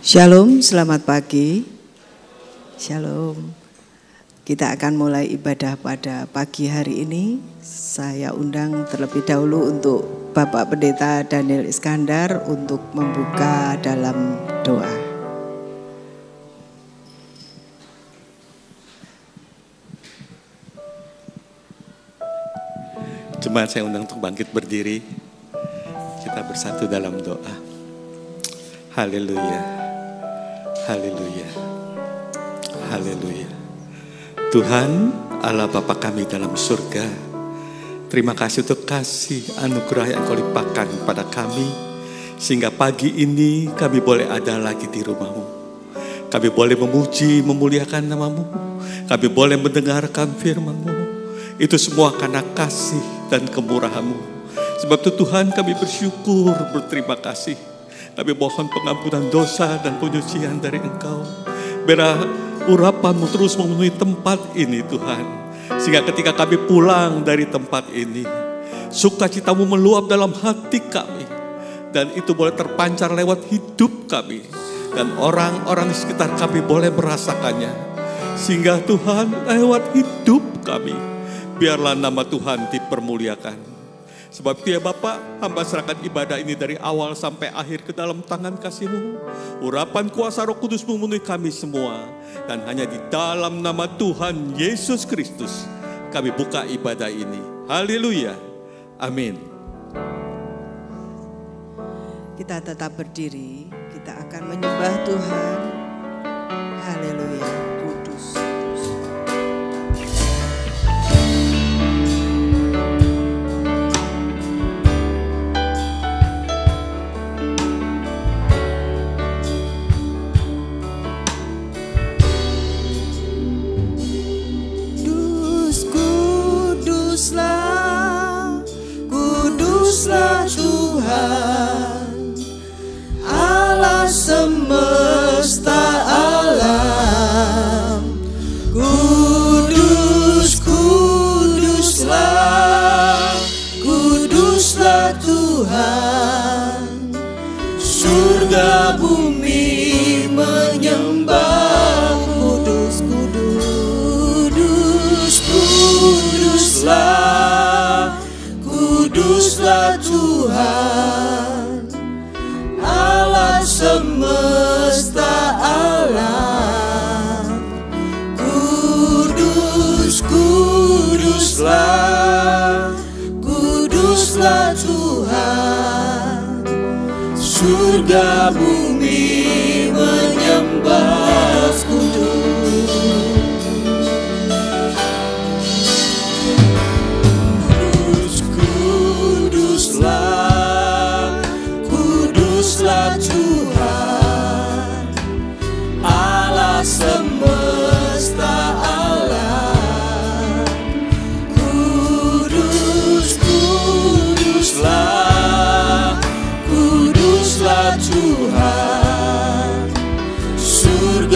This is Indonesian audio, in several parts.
Shalom, selamat pagi. Shalom. Kita akan mulai ibadah pada pagi hari ini. Saya undang terlebih dahulu untuk Bapak Pendeta Daniel Iskandar untuk membuka dalam doa. Jemaat saya undang untuk bangkit berdiri. Kita bersatu dalam doa. Haleluya. Haleluya. Haleluya. Tuhan Allah Bapa kami dalam surga, terima kasih untuk kasih anugerah yang Kau limpahkan pada kami, sehingga pagi ini kami boleh ada lagi di rumah-Mu. Kami boleh memuji, memuliakan nama-Mu. Kami boleh mendengarkan firman-Mu. Itu semua karena kasih dan kemurahan-Mu. Sebab itu Tuhan kami bersyukur, berterima kasih. Kami mohon pengampunan dosa dan penyucian dari Engkau. Biar urapan-Mu terus memenuhi tempat ini Tuhan. Sehingga ketika kami pulang dari tempat ini, sukacita-Mu meluap dalam hati kami. Dan itu boleh terpancar lewat hidup kami. Dan orang-orang di sekitar kami boleh merasakannya. Sehingga Tuhan lewat hidup kami, biarlah nama Tuhan dipermuliakan. Sebab itu ya Bapak, hamba serahkan ibadah ini dari awal sampai akhir ke dalam tangan kasih-Mu. Urapan kuasa Roh Kudus memenuhi kami semua. Dan hanya di dalam nama Tuhan Yesus Kristus kami buka ibadah ini. Haleluya. Amin. Kita tetap berdiri, kita akan menyembah Tuhan. Haleluya. Kudus. Kuduslah Tuhan, Allah semesta alam. Kuduslah, kuduslah Tuhan. Surga bumi menyembah. Kuduslah, kuduslah Tuhan, Allah semesta alam. Kuduslah, kuduslah Tuhan. Surga bumi menyembah. Kuduslah Tuhan, Allah semesta alam. Kuduslah, kuduslah Tuhan. Surga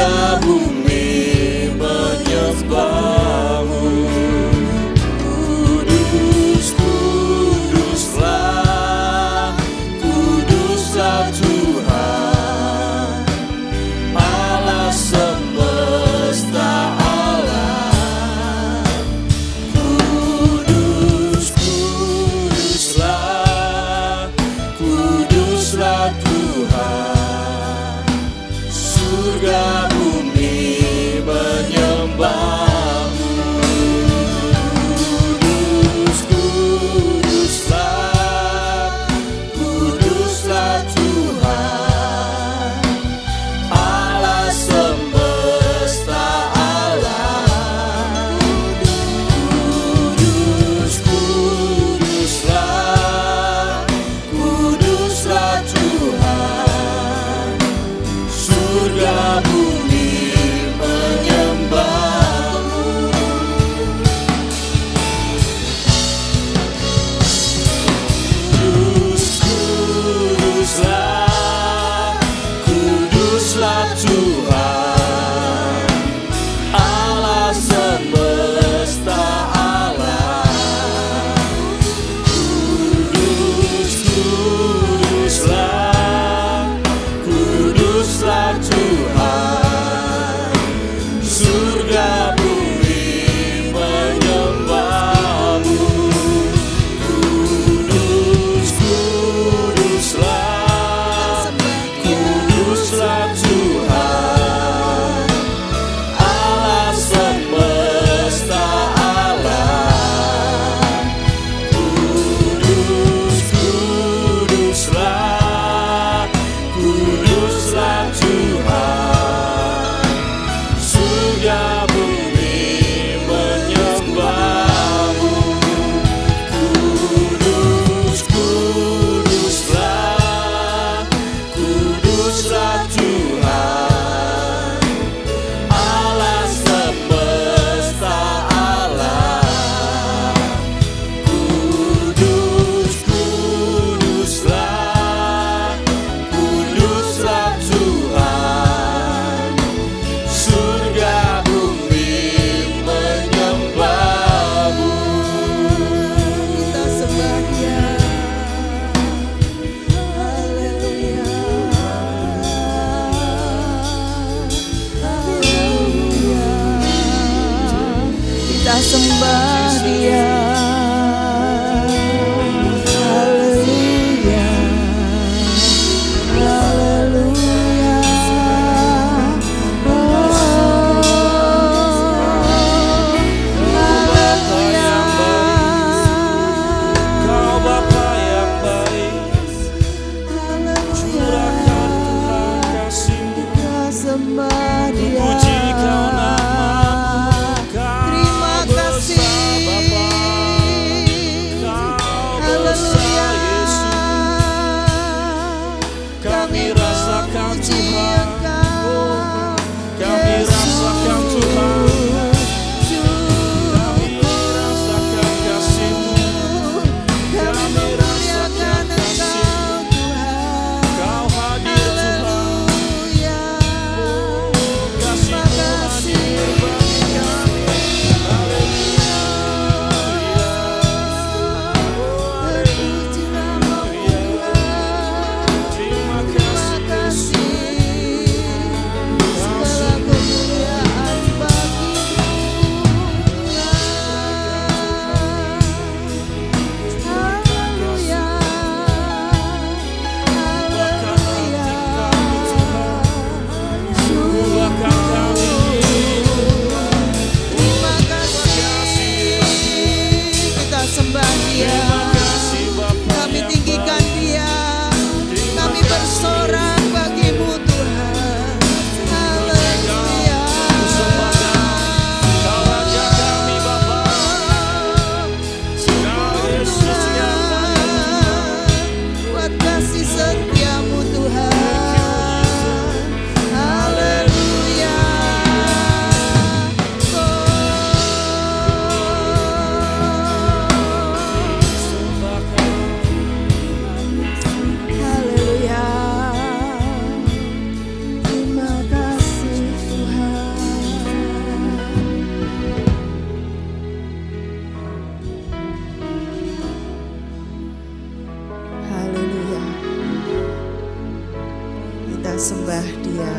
sembah Dia.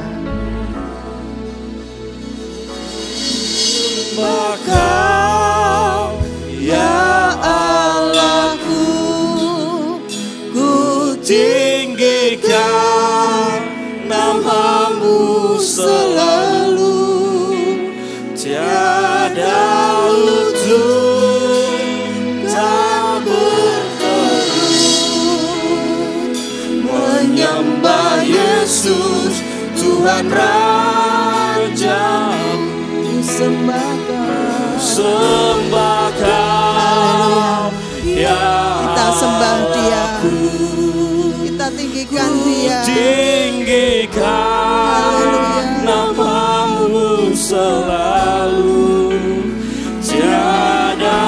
Kau ya Allahku, ku tinggikan namamu selalu, tiada lutut tak berteduh, menyembah Yesus Tuhan Raja. Sembah Kau ya Kita sembah Dia, kita tinggikan Dia, tinggikan namamu selalu, tiada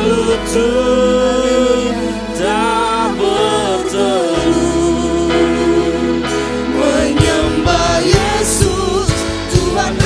lutut tak berteduh, menyembah Yesus Tuhan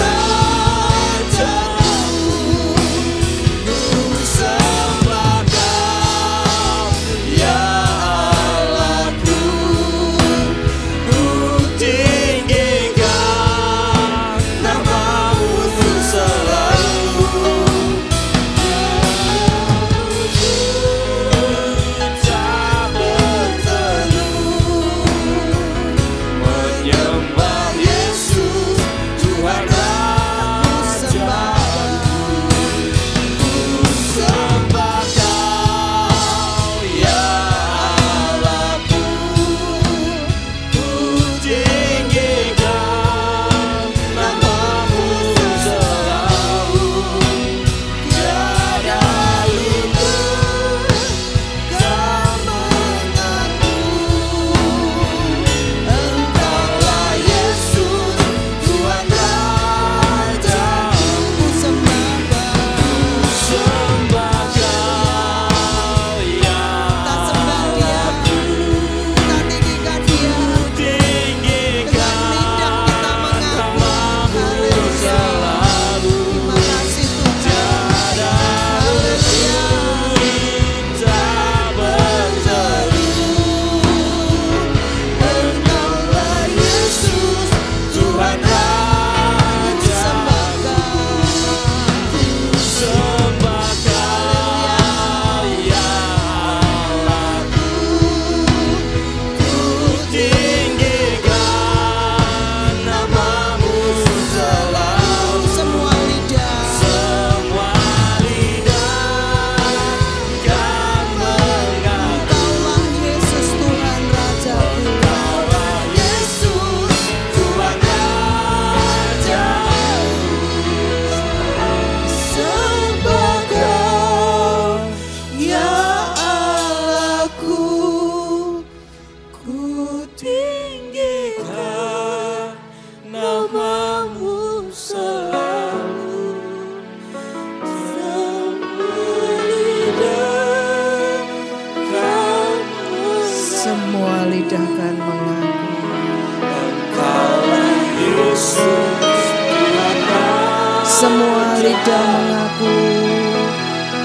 semua lidah mengaku,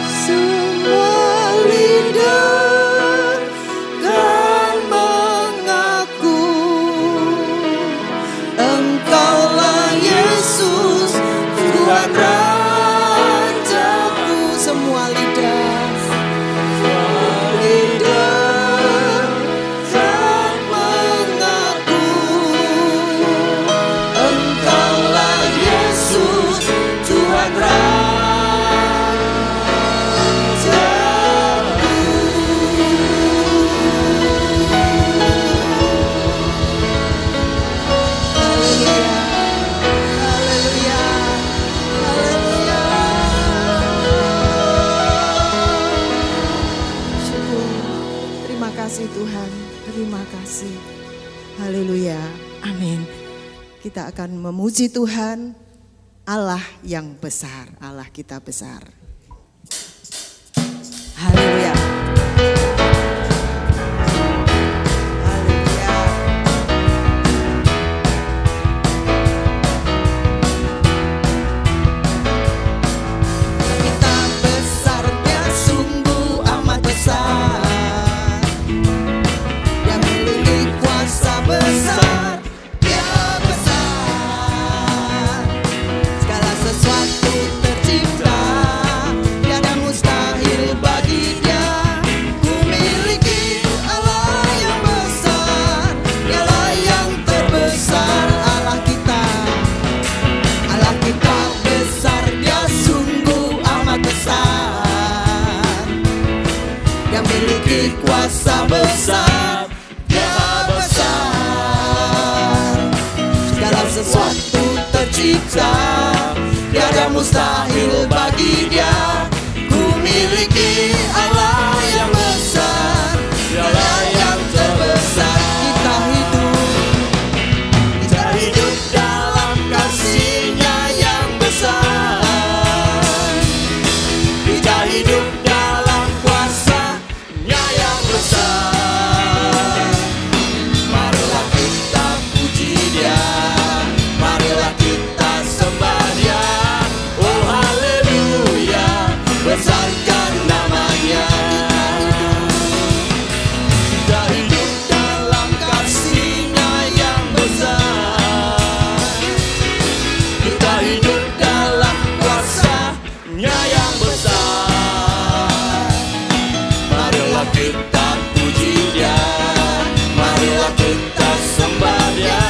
semua lidah kan mengaku, Engkaulah Yesus Tuhan Rajaku. Semua lidah kan mengaku, Engkaulah Yesus Tuhan Rajaku. Haleluya, haleluya, haleluya. Syukur, terima kasih Tuhan, terima kasih. Haleluya, amin. Kita akan memuji Tuhan, Allah yang besar, Allah kita besar. Haleluya. Haleluya. Kita besarnya sungguh amat besar, yang memiliki kuasa besar, Dia kuasa besar, Dia besar. Segala sesuatu tercipta, tiada mustahil bagi Dia. Ku miliki Allah yang besar, Dialah yang terbesar. Kita hidup dalam kasih-Nya yang besar. Kita hidup dalam kuasa-Nya yang besar. Marilah kita puji Dia, marilah kita sembah Dia. Oh haleluya, besarkan namanya. Kita hidup dalam kasih-Nya yang besar. Kita hidup dalam kuasa-Nya yang besar. Marilah kita puji Dia, marilah kita sembah Dia.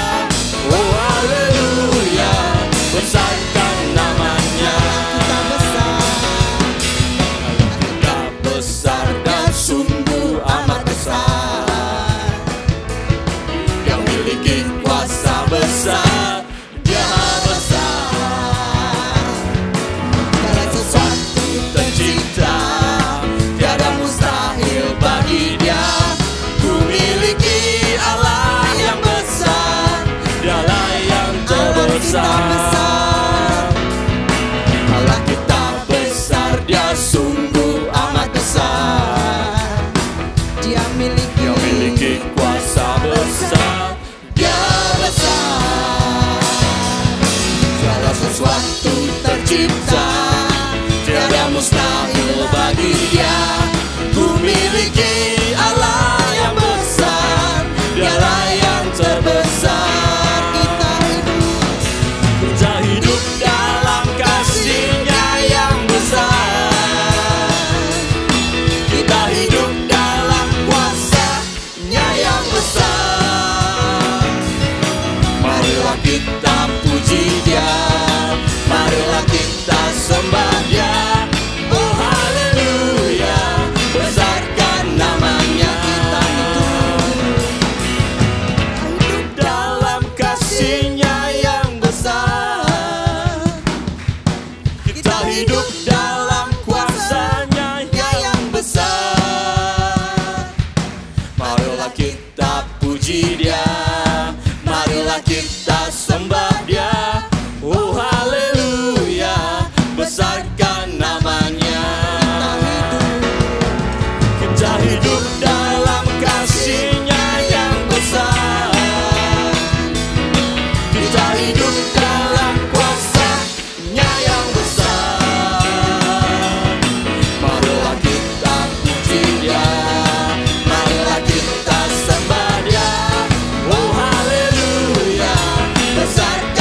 Oh haleluya, besarkan namanya. Kita besar dan sungguh amat besar, yang memiliki kuasa besar, Dia besar. Segala sesuatu tercipta, tiada mustahil bagi Dia. Ku miliki Allah yang besar, Dialah yang terbesar. Allah kita besar, Dia sungguh amat besar. Dia miliki kuasa besar, Dia besar. Segala sesuatu tercipta, tiada mustahil bagi Dia. Ku miliki Allah yang besar, Dialah yang terbesar. Kita hidup dalam kasih-Nya yang besar. Kita hidup dalam kuasa-Nya yang besar. Marilah kita puji Dia, marilah kita sembah Dia. Oh haleluya, besarkan namanya. Kita hidup dalam kasih-Nya yang besar. Kita hidup dalam kuasa-Nya yang besar. Marilah kita puji Dia, marilah kita sembah Dia. Oh haleluya, besarkan namanya. Kita hidup dalam kasih-Nya yang besar. Kita hidup dalam kuasa-Nya yang besar. Marilah kita puji Dia, marilah kita sembah Dia. Oh haleluya, besarkan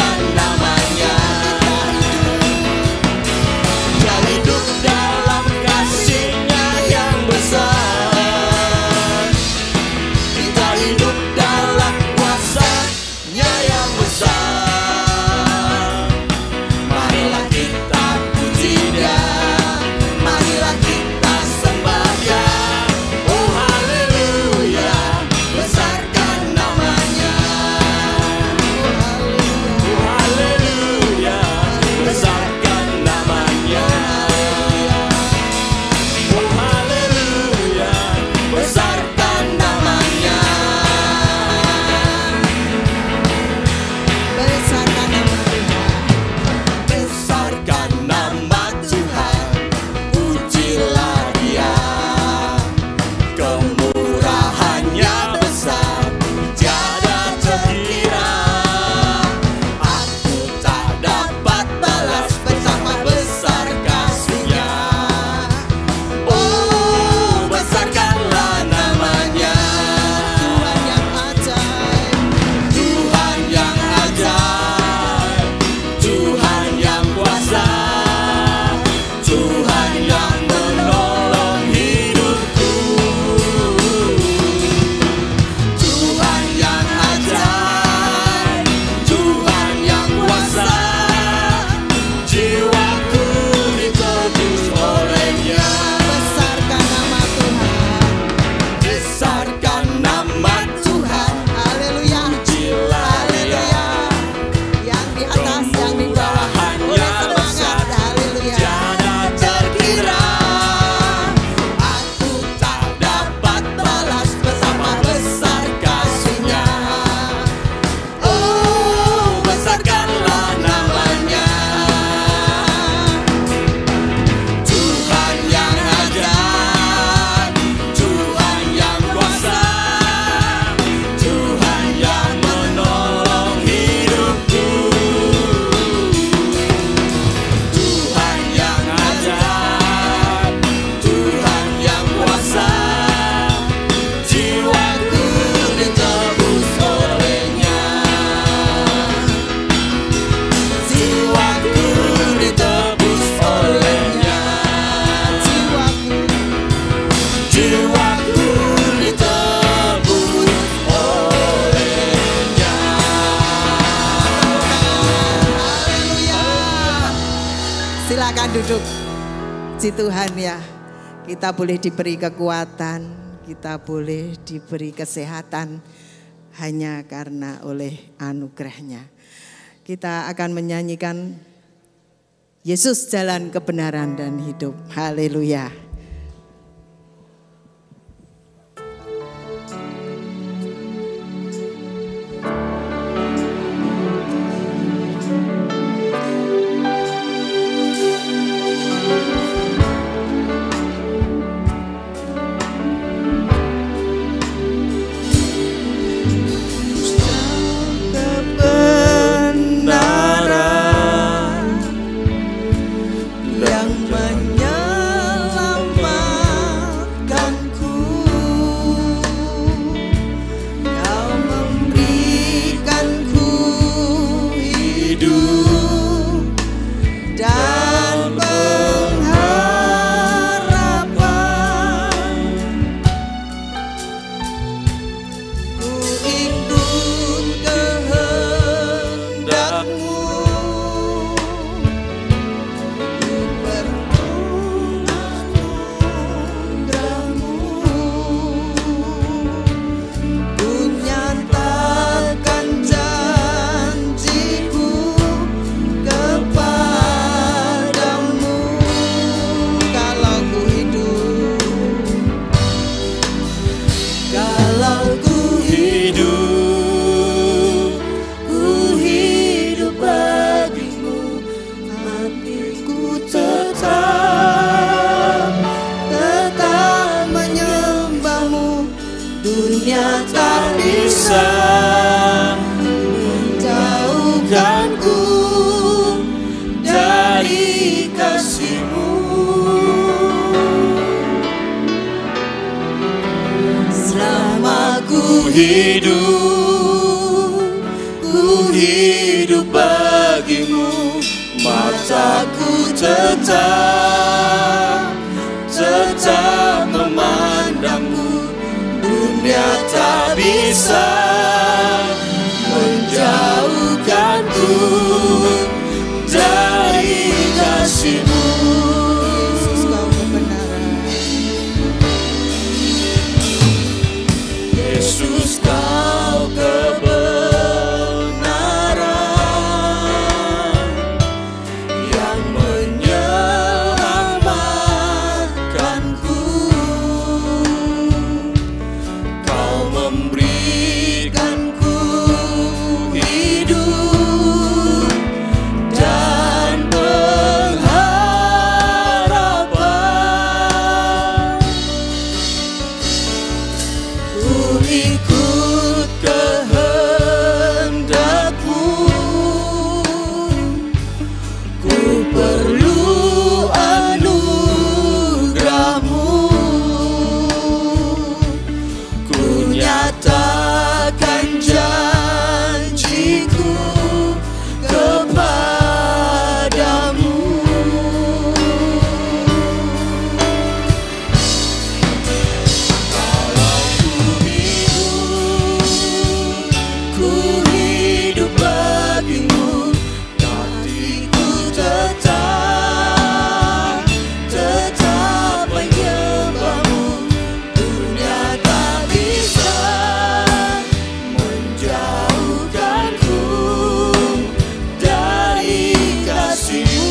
duduk si Tuhan ya. Kita boleh diberi kekuatan, kita boleh diberi kesehatan hanya karena oleh anugerahnya. Kita akan menyanyikan Yesus jalan kebenaran dan hidup. Haleluya. hidup bagimu, mataku tetap memandangmu. Dunia tak bisa menjauhkanku dari kasih-Mu. Yesus, Kau kebenaran yang menyelamatkanku. Kau memberikanku hidup dan pengharapan. Ku ikut kehendak-Mu, ku perlu anugerah-Mu. Ku nyatakan janjiku kepadamu. Ku hidup bagimu, hatiku tetap menyembah-Mu. Dunia tak bisa menjauhkanku dari kasih-Mu.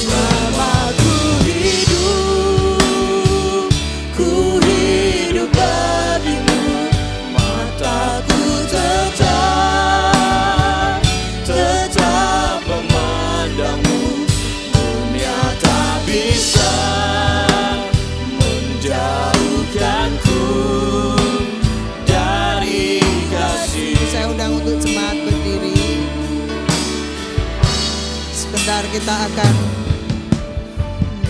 Selama ku hidup, ku hidup bagimu, mataku tetap memandang-Mu. Dunia tak bisa menjauhkanku dari kasih. Saya undang untuk jemaat berdiri. Sebentar kita akan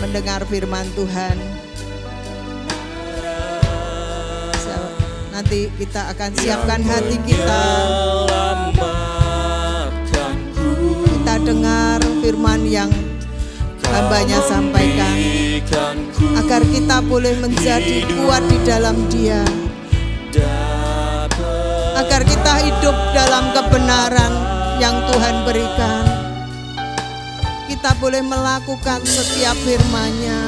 mendengar firman Tuhan. Nanti kita akan siapkan hati kita. Kita dengar firman yang hamba-Nya sampaikan, agar kita boleh menjadi kuat di dalam Dia, agar kita hidup dalam kebenaran, yang Tuhan berikan. Kita boleh melakukan setiap firman-Nya.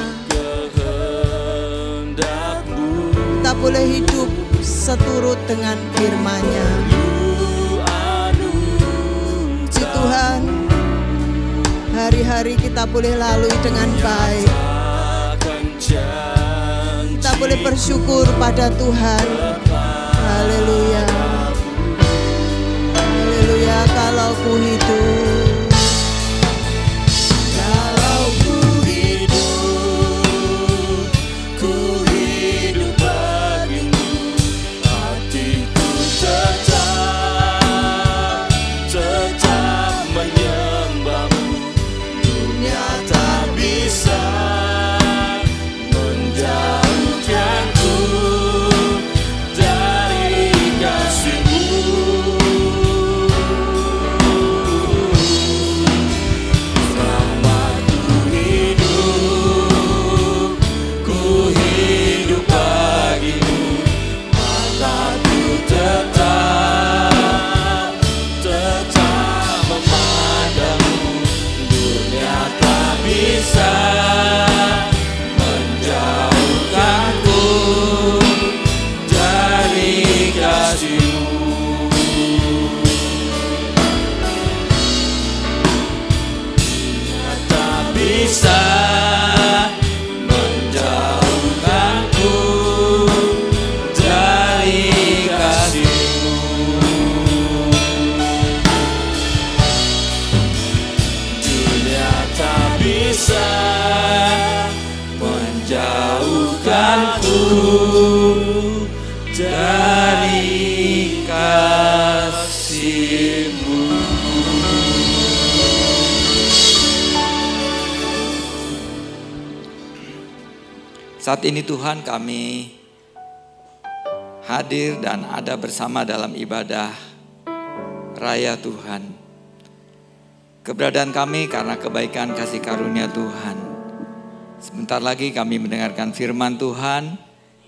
Kita boleh hidup seturut dengan firman-Nya. Puji Tuhan, hari-hari kita boleh lalui dengan baik. Kita boleh bersyukur pada Tuhan. Haleluya. Haleluya. Kalau ku hidup, ku hidup bagimu, hatiku tetap menyembahmu. Dunia tak bisa menjauhkanku dari kasih-Mu. Selama ku hidup bagimu, mataku tetap memandangmu. Dunia tak bisa menjauhkanku dari kasih-Mu. Dunia tak bisa menjauhkanku dari kasih-Mu. Dunia tak bisa menjauhkanku dari kasih-Mu. Saat ini Tuhan, kami hadir dan ada bersama dalam ibadah raya Tuhan. Keberadaan kami karena kebaikan kasih karunia Tuhan. Sebentar lagi kami mendengarkan firman Tuhan.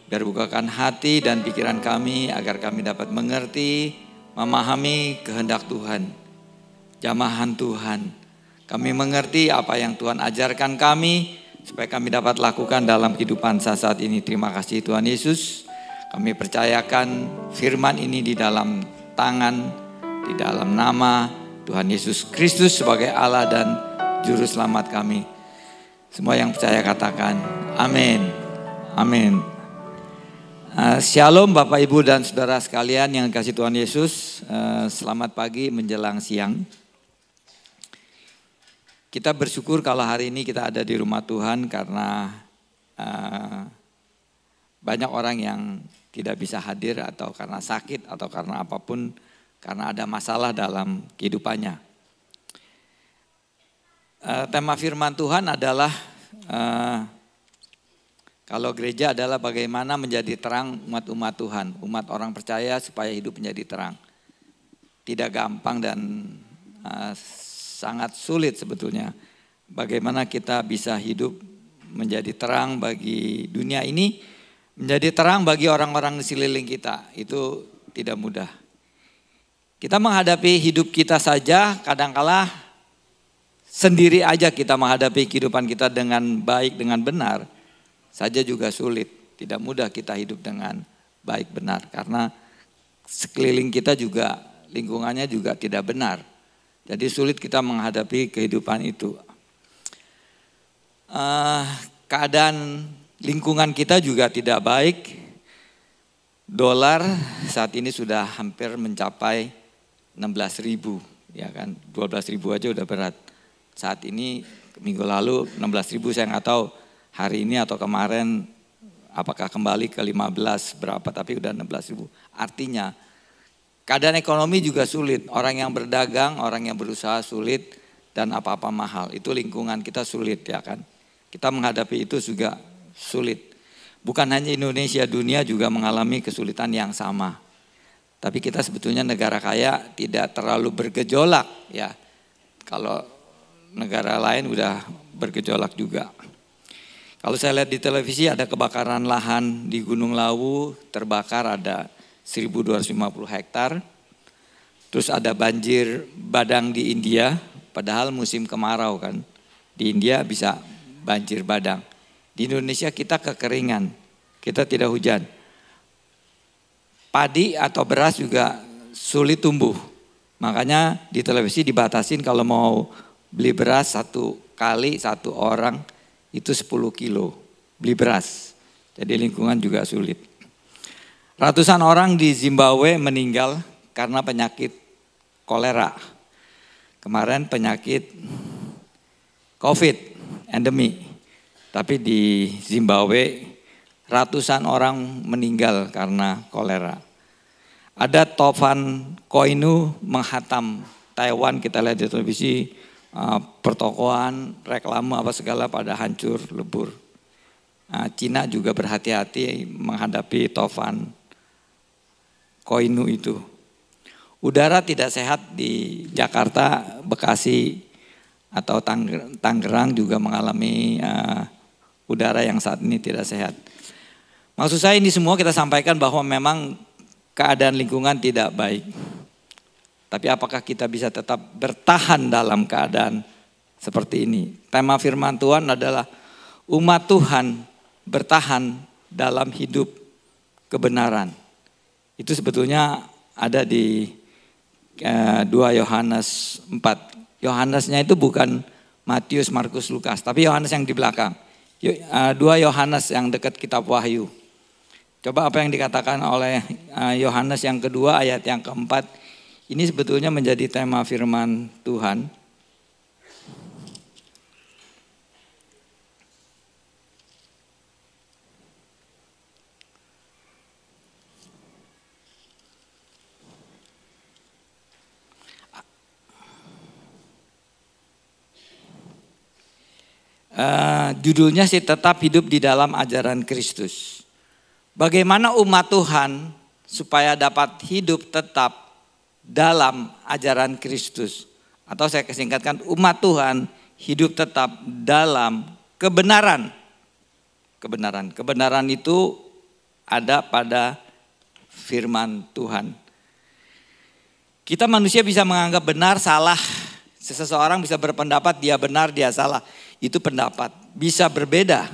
Biar bukakan hati dan pikiran kami agar kami dapat mengerti, memahami kehendak Tuhan, jamahan Tuhan. Kami mengerti apa yang Tuhan ajarkan kami, supaya kami dapat lakukan dalam kehidupan saat ini. Terima kasih Tuhan Yesus. Kami percayakan firman ini di dalam tangan, di dalam nama Tuhan Yesus Kristus sebagai Allah dan Juru Selamat kami. Semua yang percaya katakan amin. Amin. Shalom Bapak Ibu dan Saudara sekalian yang kasih Tuhan Yesus. Selamat pagi menjelang siang. Kita bersyukur kalau hari ini kita ada di rumah Tuhan karena banyak orang yang tidak bisa hadir atau karena sakit atau karena apapun, karena ada masalah dalam kehidupannya. Tema firman Tuhan adalah kalau gereja adalah bagaimana menjadi terang umat-umat Tuhan, umat orang percaya supaya hidup menjadi terang. Tidak gampang dan sangat sulit sebetulnya. Bagaimana kita bisa hidup menjadi terang bagi dunia ini, menjadi terang bagi orang-orang di sekeliling kita. Itu tidak mudah. Kita menghadapi hidup kita saja kadangkala sendiri aja kita menghadapi kehidupan kita dengan baik, dengan benar. Saja juga sulit. Tidak mudah kita hidup dengan baik benar. Karena sekeliling kita juga, lingkungannya juga tidak benar. Jadi sulit kita menghadapi kehidupan itu. Keadaan lingkungan kita juga tidak baik. Dolar saat ini sudah hampir mencapai 16.000, ya kan? 12.000 aja udah berat. Saat ini minggu lalu 16.000, saya nggak tahu hari ini atau kemarin apakah kembali ke 15 berapa, tapi udah 16.000. Artinya keadaan ekonomi juga sulit, orang yang berdagang, orang yang berusaha sulit, dan apa-apa mahal. Itu lingkungan kita sulit, ya kan. Kita menghadapi itu juga sulit. Bukan hanya Indonesia, dunia juga mengalami kesulitan yang sama. Tapi kita sebetulnya negara kaya, tidak terlalu bergejolak, ya. Kalau negara lain udah bergejolak juga. Kalau saya lihat di televisi ada kebakaran lahan di Gunung Lawu, terbakar ada 1.250 hektar. Terus ada banjir badang di India, padahal musim kemarau kan. Di India bisa banjir badang. Di Indonesia kita kekeringan, kita tidak hujan. Padi atau beras juga sulit tumbuh. Makanya di televisi dibatasin kalau mau beli beras satu kali satu orang itu 10 kilo beli beras. Jadi lingkungan juga sulit. Ratusan orang di Zimbabwe meninggal karena penyakit kolera. Kemarin penyakit COVID, endemi. Tapi di Zimbabwe ratusan orang meninggal karena kolera. Ada Tofan Koinu menghantam Taiwan, kita lihat di televisi, pertokoan, reklame apa segala pada hancur, lebur. Cina juga berhati-hati menghadapi Tofan Koinu itu. Udara tidak sehat di Jakarta, Bekasi, atau Tangerang juga mengalami udara yang saat ini tidak sehat. Maksud saya ini semua kita sampaikan bahwa memang keadaan lingkungan tidak baik. Tapi apakah kita bisa tetap bertahan dalam keadaan seperti ini? Tema firman Tuhan adalah umat Tuhan bertahan dalam hidup kebenaran. Itu sebetulnya ada di 2 Yohanes 4. Yohanesnya itu bukan Matius, Markus, Lukas, tapi Yohanes yang di belakang. 2 Yohanes yang dekat kitab Wahyu. Coba apa yang dikatakan oleh Yohanes yang kedua ayat yang keempat. Ini sebetulnya menjadi tema firman Tuhan. Judulnya sih tetap hidup di dalam ajaran Kristus. Bagaimana umat Tuhan supaya dapat hidup tetap dalam ajaran Kristus. Atau saya kesingkatkan, umat Tuhan hidup tetap dalam kebenaran. Kebenaran itu ada pada firman Tuhan. Kita manusia bisa menganggap benar, salah. Seseorang bisa berpendapat dia benar, dia salah. Itu pendapat, bisa berbeda.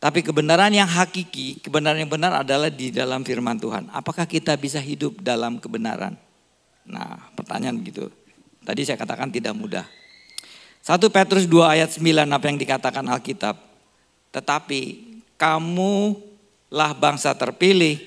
Tapi kebenaran yang hakiki, kebenaran yang benar adalah di dalam firman Tuhan. Apakah kita bisa hidup dalam kebenaran? Nah, pertanyaan begitu. Tadi saya katakan tidak mudah. 1 Petrus 2 ayat 9 apa yang dikatakan Alkitab. Tetapi kamulah bangsa terpilih,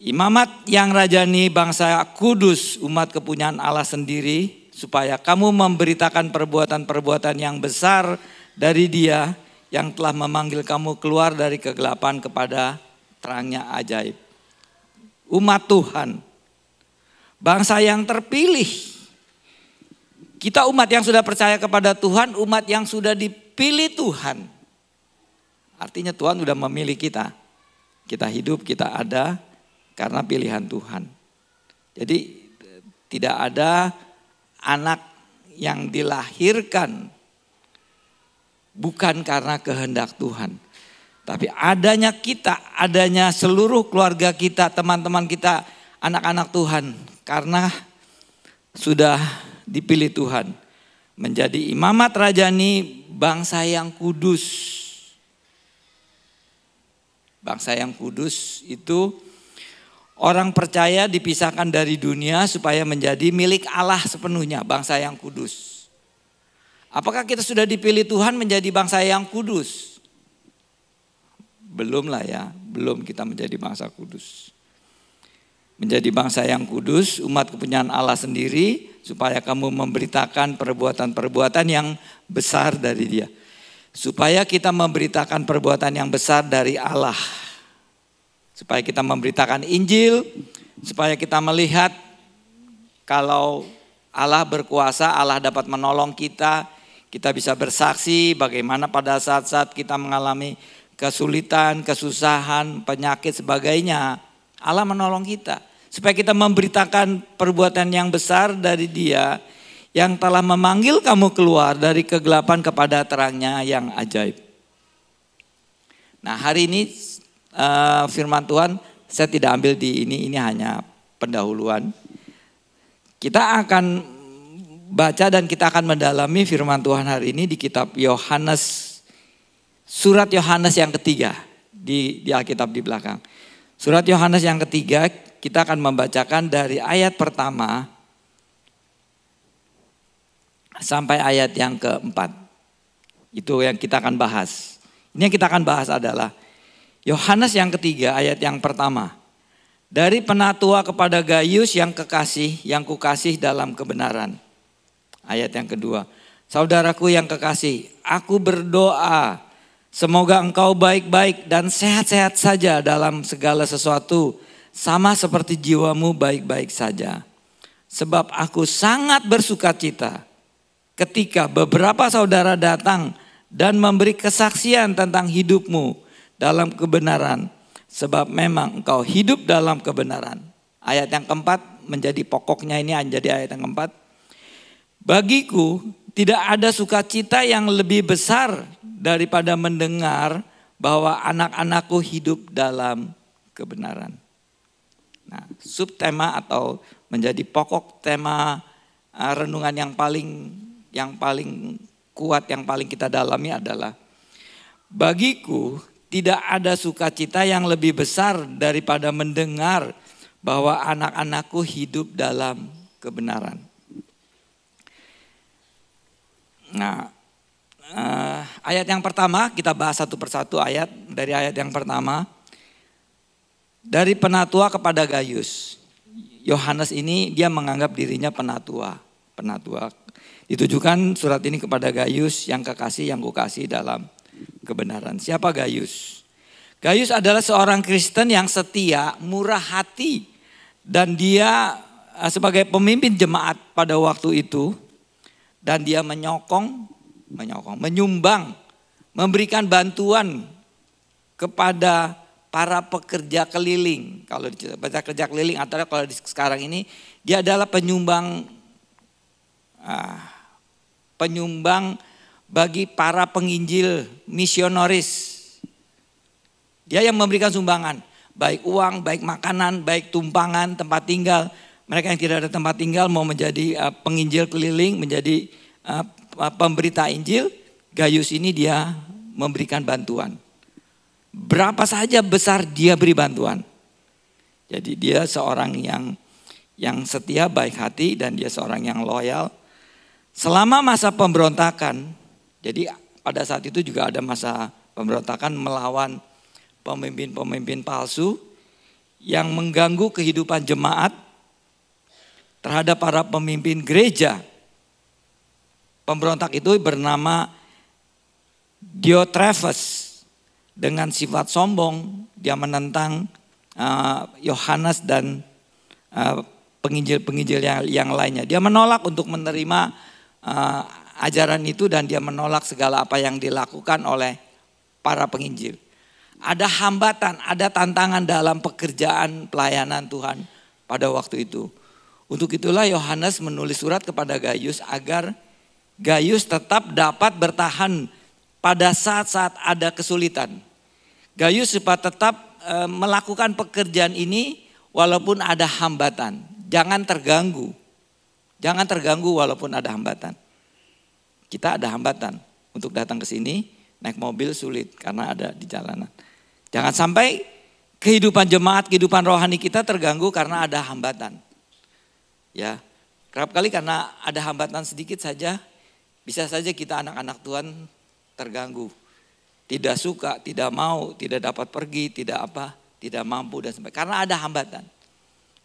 imamat yang rajani, bangsa kudus, umat kepunyaan Allah sendiri, supaya kamu memberitakan perbuatan-perbuatan yang besar dari Dia yang telah memanggil kamu keluar dari kegelapan kepada terangnya ajaib. Umat Tuhan, bangsa yang terpilih. Kita umat yang sudah percaya kepada Tuhan, umat yang sudah dipilih Tuhan. Artinya Tuhan sudah memilih kita. Kita hidup, kita ada karena pilihan Tuhan. Jadi tidak ada anak yang dilahirkan bukan karena kehendak Tuhan. Tapi adanya kita, adanya seluruh keluarga kita, teman-teman kita, anak-anak Tuhan. Karena sudah dipilih Tuhan. Menjadi imamat rajani, bangsa yang kudus. Bangsa yang kudus itu orang percaya dipisahkan dari dunia supaya menjadi milik Allah sepenuhnya, bangsa yang kudus. Apakah kita sudah dipilih Tuhan menjadi bangsa yang kudus? Belum lah ya, belum kita menjadi bangsa kudus. Menjadi bangsa yang kudus, umat kepunyaan Allah sendiri, supaya kamu memberitakan perbuatan-perbuatan yang besar dari Dia. Supaya kita memberitakan perbuatan yang besar dari Allah. Supaya kita memberitakan Injil, supaya kita melihat kalau Allah berkuasa, Allah dapat menolong kita. Kita bisa bersaksi bagaimana pada saat-saat kita mengalami kesulitan, kesusahan, penyakit sebagainya. Allah menolong kita. Supaya kita memberitakan perbuatan yang besar dari Dia yang telah memanggil kamu keluar dari kegelapan kepada terangnya yang ajaib. Nah, hari ini firman Tuhan saya tidak ambil di ini hanya pendahuluan. Kita akan baca dan kita akan mendalami firman Tuhan hari ini di kitab Yohanes, surat Yohanes yang ketiga di Alkitab di belakang. Surat Yohanes yang ketiga kita akan membacakan dari ayat pertama sampai ayat yang keempat. Itu yang kita akan bahas. Ini yang kita akan bahas adalah Yohanes yang ketiga ayat yang pertama. Dari penatua kepada Gayus yang kekasih, yang kukasih dalam kebenaran. Ayat yang kedua. Saudaraku yang kekasih, aku berdoa semoga engkau baik-baik dan sehat-sehat saja dalam segala sesuatu. Sama seperti jiwamu baik-baik saja. Sebab aku sangat bersukacita ketika beberapa saudara datang dan memberi kesaksian tentang hidupmu dalam kebenaran. Sebab memang engkau hidup dalam kebenaran. Ayat yang keempat menjadi pokoknya, ini menjadi ayat yang keempat. Bagiku tidak ada sukacita yang lebih besar daripada mendengar bahwa anak-anakku hidup dalam kebenaran. Nah, subtema atau menjadi pokok tema renungan yang paling kuat, yang paling kita dalami adalah bagiku tidak ada sukacita yang lebih besar daripada mendengar bahwa anak-anakku hidup dalam kebenaran. Nah, ayat yang pertama kita bahas satu persatu ayat. Dari ayat yang pertama, dari penatua kepada Gayus. Yohanes ini dia menganggap dirinya penatua. Ditujukan surat ini kepada Gayus yang kekasih, yang kukasih dalam kebenaran. Siapa Gayus? Gayus adalah seorang Kristen yang setia, murah hati. Dan dia sebagai pemimpin jemaat pada waktu itu. Dan dia menyumbang, memberikan bantuan kepada para pekerja keliling. Kalau baca kerja keliling, antara kalau sekarang ini dia adalah penyumbang bagi para penginjil misionaris. Dia yang memberikan sumbangan, baik uang, baik makanan, baik tumpangan, tempat tinggal. Mereka yang tidak ada tempat tinggal mau menjadi penginjil keliling, menjadi pemberita Injil. Gayus ini dia memberikan bantuan. Berapa saja besar dia beri bantuan. Jadi dia seorang yang setia, baik hati, dan dia seorang yang loyal. Selama masa pemberontakan, jadi pada saat itu juga ada masa pemberontakan melawan pemimpin-pemimpin palsu yang mengganggu kehidupan jemaat terhadap para pemimpin gereja. Pemberontak itu bernama Diotrephes. Dengan sifat sombong dia menentang Yohanes dan penginjil-penginjil yang lainnya. Dia menolak untuk menerima ajaran itu dan dia menolak segala apa yang dilakukan oleh para penginjil. Ada hambatan, ada tantangan dalam pekerjaan pelayanan Tuhan pada waktu itu. Untuk itulah Yohanes menulis surat kepada Gayus agar Gayus tetap dapat bertahan pada saat-saat ada kesulitan. Gayus supaya tetap melakukan pekerjaan ini walaupun ada hambatan. Jangan terganggu. Jangan terganggu walaupun ada hambatan. Kita ada hambatan untuk datang ke sini, naik mobil sulit karena ada di jalanan. Jangan sampai kehidupan jemaat, kehidupan rohani kita terganggu karena ada hambatan. Ya, kerap kali karena ada hambatan sedikit saja, bisa saja kita anak-anak Tuhan terganggu. Tidak suka, tidak mau, tidak dapat pergi, tidak mampu dan sebagainya. Karena ada hambatan.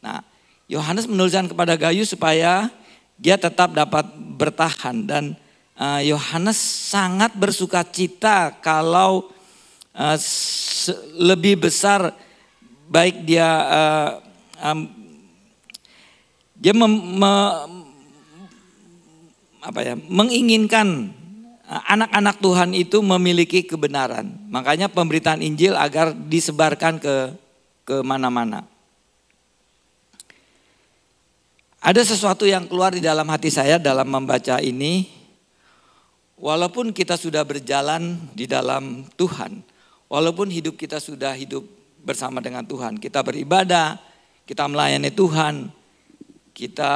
Nah, Yohanes menuliskan kepada Gayus supaya dia tetap dapat bertahan. Dan Yohanes sangat bersukacita kalau lebih besar baik dia menginginkan anak-anak Tuhan itu memiliki kebenaran. Makanya pemberitaan Injil agar disebarkan ke mana-mana. Ada sesuatu yang keluar di dalam hati saya dalam membaca ini. Walaupun kita sudah berjalan di dalam Tuhan, walaupun hidup kita sudah hidup bersama dengan Tuhan, kita beribadah, kita melayani Tuhan, kita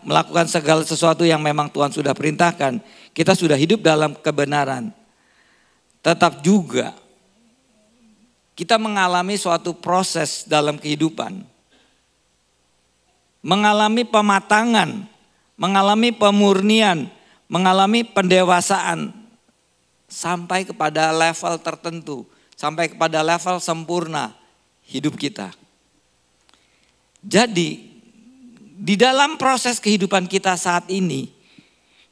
melakukan segala sesuatu yang memang Tuhan sudah perintahkan, kita sudah hidup dalam kebenaran. Tetap juga kita mengalami suatu proses dalam kehidupan. Mengalami pematangan, mengalami pemurnian, mengalami pendewasaan sampai kepada level tertentu, sampai kepada level sempurna hidup kita. Jadi di dalam proses kehidupan kita saat ini,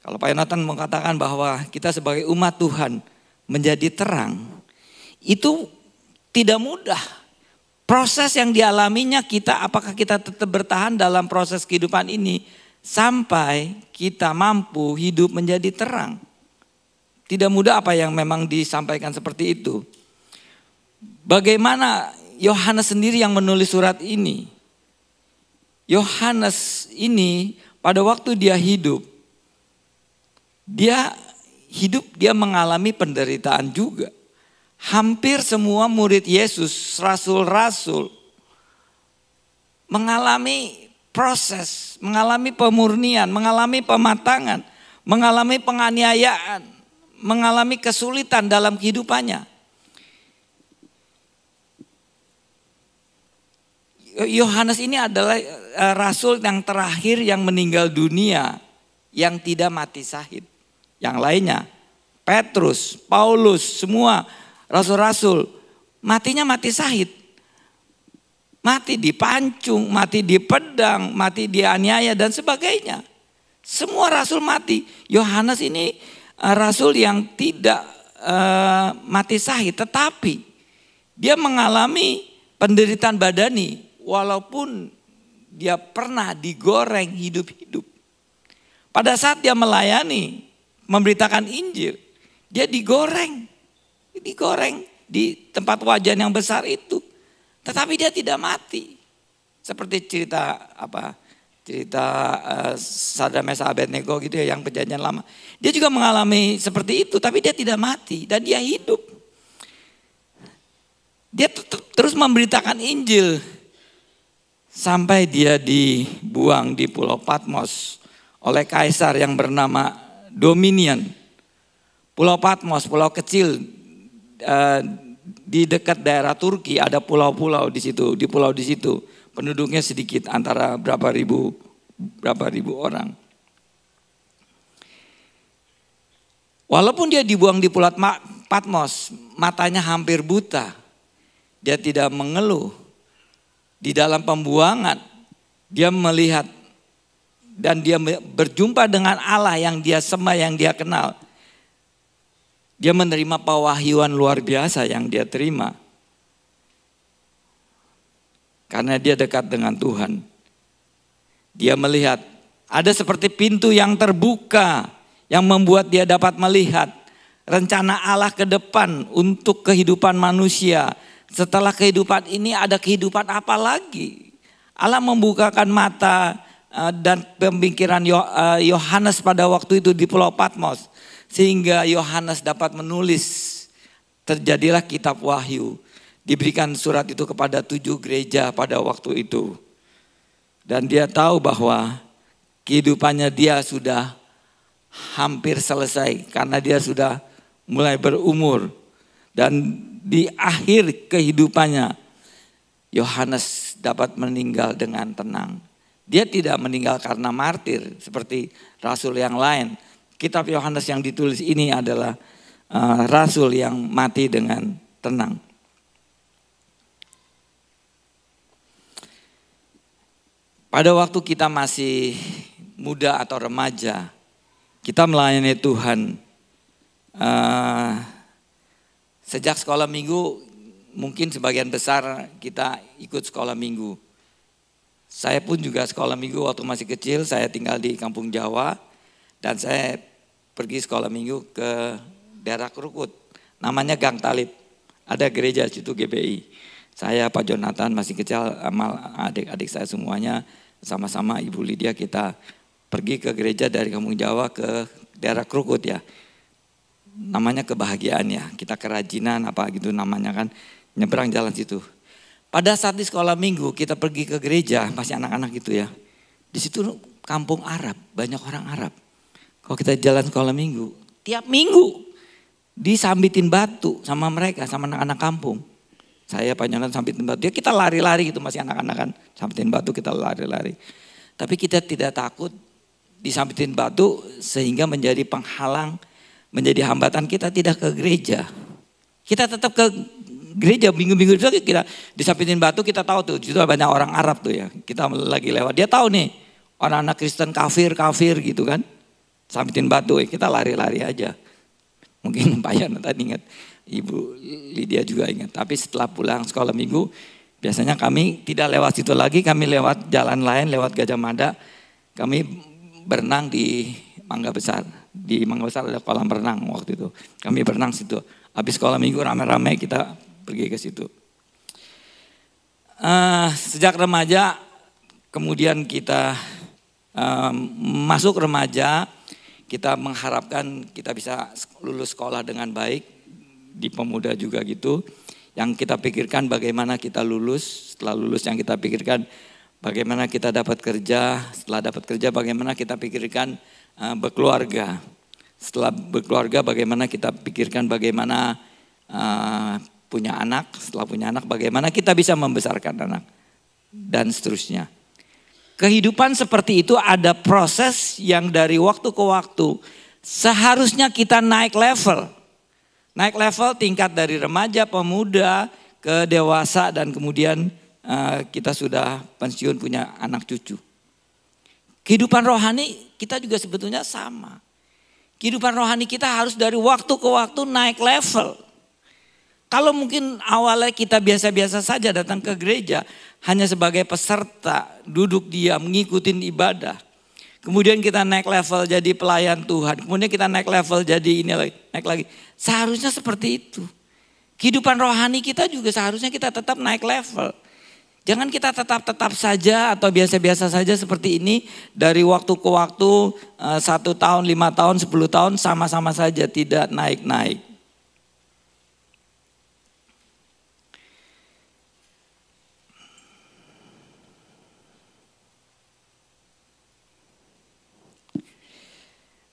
kalau Pak Yonatan mengatakan bahwa kita sebagai umat Tuhan menjadi terang, itu tidak mudah. Proses yang dialaminya kita, apakah kita tetap bertahan dalam proses kehidupan ini sampai kita mampu hidup menjadi terang. Tidak mudah apa yang memang disampaikan seperti itu. Bagaimana Yohanes sendiri yang menulis surat ini? Yohanes ini pada waktu dia hidup dia mengalami penderitaan juga. Hampir semua murid Yesus, rasul-rasul mengalami proses, mengalami pemurnian, mengalami pematangan, mengalami penganiayaan, mengalami kesulitan dalam kehidupannya. Yohanes ini adalah rasul yang terakhir yang meninggal dunia yang tidak mati syahid. Yang lainnya, Petrus, Paulus, semua rasul-rasul matinya mati syahid. Mati dipancung, mati di pedang, mati dianiaya dan sebagainya. Semua rasul mati. Yohanes ini rasul yang tidak mati syahid, tetapi dia mengalami penderitaan badani walaupun dia pernah digoreng hidup-hidup. Pada saat dia melayani, memberitakan Injil, dia digoreng di tempat wajan yang besar itu. Tetapi dia tidak mati. Seperti cerita Sadrak Mesak Abednego gitu ya, yang perjanjian lama. Dia juga mengalami seperti itu, tapi dia tidak mati dan dia hidup. Dia terus memberitakan Injil sampai dia dibuang di Pulau Patmos oleh kaisar yang bernama Domitian. Pulau Patmos, pulau kecil di dekat daerah Turki, ada pulau-pulau di situ. Di pulau di situ penduduknya sedikit, antara berapa ribu orang. Walaupun dia dibuang di Pulau Patmos, matanya hampir buta. Dia tidak mengeluh. Di dalam pembuangan dia melihat dan dia berjumpa dengan Allah yang dia sembah, yang dia kenal. Dia menerima pewahyuan luar biasa yang dia terima. Karena dia dekat dengan Tuhan. Dia melihat ada seperti pintu yang terbuka yang membuat dia dapat melihat rencana Allah ke depan untuk kehidupan manusia. Setelah kehidupan ini ada kehidupan apa lagi? Allah membukakan mata dan pemikiran Yohanes pada waktu itu di Pulau Patmos. Sehingga Yohanes dapat menulis, terjadilah kitab Wahyu. Diberikan surat itu kepada 7 gereja pada waktu itu. Dan dia tahu bahwa kehidupannya dia sudah hampir selesai. Karena dia sudah mulai berumur. Dan di akhir kehidupannya Yohanes dapat meninggal dengan tenang. Dia tidak meninggal karena martir seperti rasul yang lain. Kitab Yohanes yang ditulis ini adalah rasul yang mati dengan tenang. Pada waktu kita masih muda atau remaja, kita melayani Tuhan. Sejak sekolah minggu, mungkin sebagian besar kita ikut sekolah minggu. Saya pun juga sekolah minggu waktu masih kecil, saya tinggal di Kampung Jawa. Dan saya pergi sekolah minggu ke daerah Krukut, namanya Gang Talib. Ada gereja situ GBI. Saya, Pak Jonathan masih kecil, sama adik-adik saya semuanya, sama-sama Ibu Lydia kita pergi ke gereja dari Kampung Jawa ke daerah Krukut ya. Namanya kebahagiaan ya, kita kerajinan apa gitu namanya kan, nyebrang jalan situ. Pada saat di sekolah minggu kita pergi ke gereja, masih anak-anak gitu ya. Di situ kampung Arab, banyak orang Arab. Kalau kita jalan sekolah minggu, tiap minggu disambitin batu sama mereka, sama anak-anak kampung. Saya panjangan sambitin batu, ya kita lari-lari gitu, masih anak-anak kan. Sambitin batu kita lari-lari. Tapi kita tidak takut disambitin batu sehingga menjadi penghalang, menjadi hambatan kita tidak ke gereja. Kita tetap ke gereja minggu-minggu itu kita disambitin batu, kita tahu tuh, itu banyak orang Arab tuh ya. Kita lagi lewat, dia tahu nih orang-anak Kristen kafir gitu kan. Sambitin batu, kita lari-lari aja. Mungkin Pak Yan tadi ingat, Ibu Lydia juga ingat. Tapi setelah pulang sekolah minggu, biasanya kami tidak lewat situ lagi, kami lewat jalan lain, lewat Gajah Mada. Kami berenang di Mangga Besar. Di Mangga Besar ada kolam renang waktu itu. Kami berenang situ. Habis sekolah minggu rame-rame kita pergi ke situ. Sejak remaja, kemudian kita masuk remaja, kita mengharapkan kita bisa lulus sekolah dengan baik, di pemuda juga gitu. Yang kita pikirkan bagaimana kita lulus, setelah lulus yang kita pikirkan bagaimana kita dapat kerja, setelah dapat kerja bagaimana kita pikirkan berkeluarga. Setelah berkeluarga bagaimana kita pikirkan bagaimana punya anak, setelah punya anak bagaimana kita bisa membesarkan anak, dan seterusnya. Kehidupan seperti itu ada proses yang dari waktu ke waktu seharusnya kita naik level. Naik level tingkat dari remaja, pemuda, ke dewasa dan kemudian kita sudah pensiun punya anak cucu. Kehidupan rohani kita juga sebetulnya sama. Kehidupan rohani kita harus dari waktu ke waktu naik level. Kalau mungkin awalnya kita biasa-biasa saja datang ke gereja hanya sebagai peserta, duduk diam, ngikutin ibadah. Kemudian kita naik level jadi pelayan Tuhan. Kemudian kita naik level jadi ini lagi, naik lagi. Seharusnya seperti itu. Kehidupan rohani kita juga seharusnya kita tetap naik level. Jangan kita tetap saja atau biasa-biasa saja seperti ini. Dari waktu ke waktu 1 tahun, 5 tahun, 10 tahun sama-sama saja tidak naik-naik.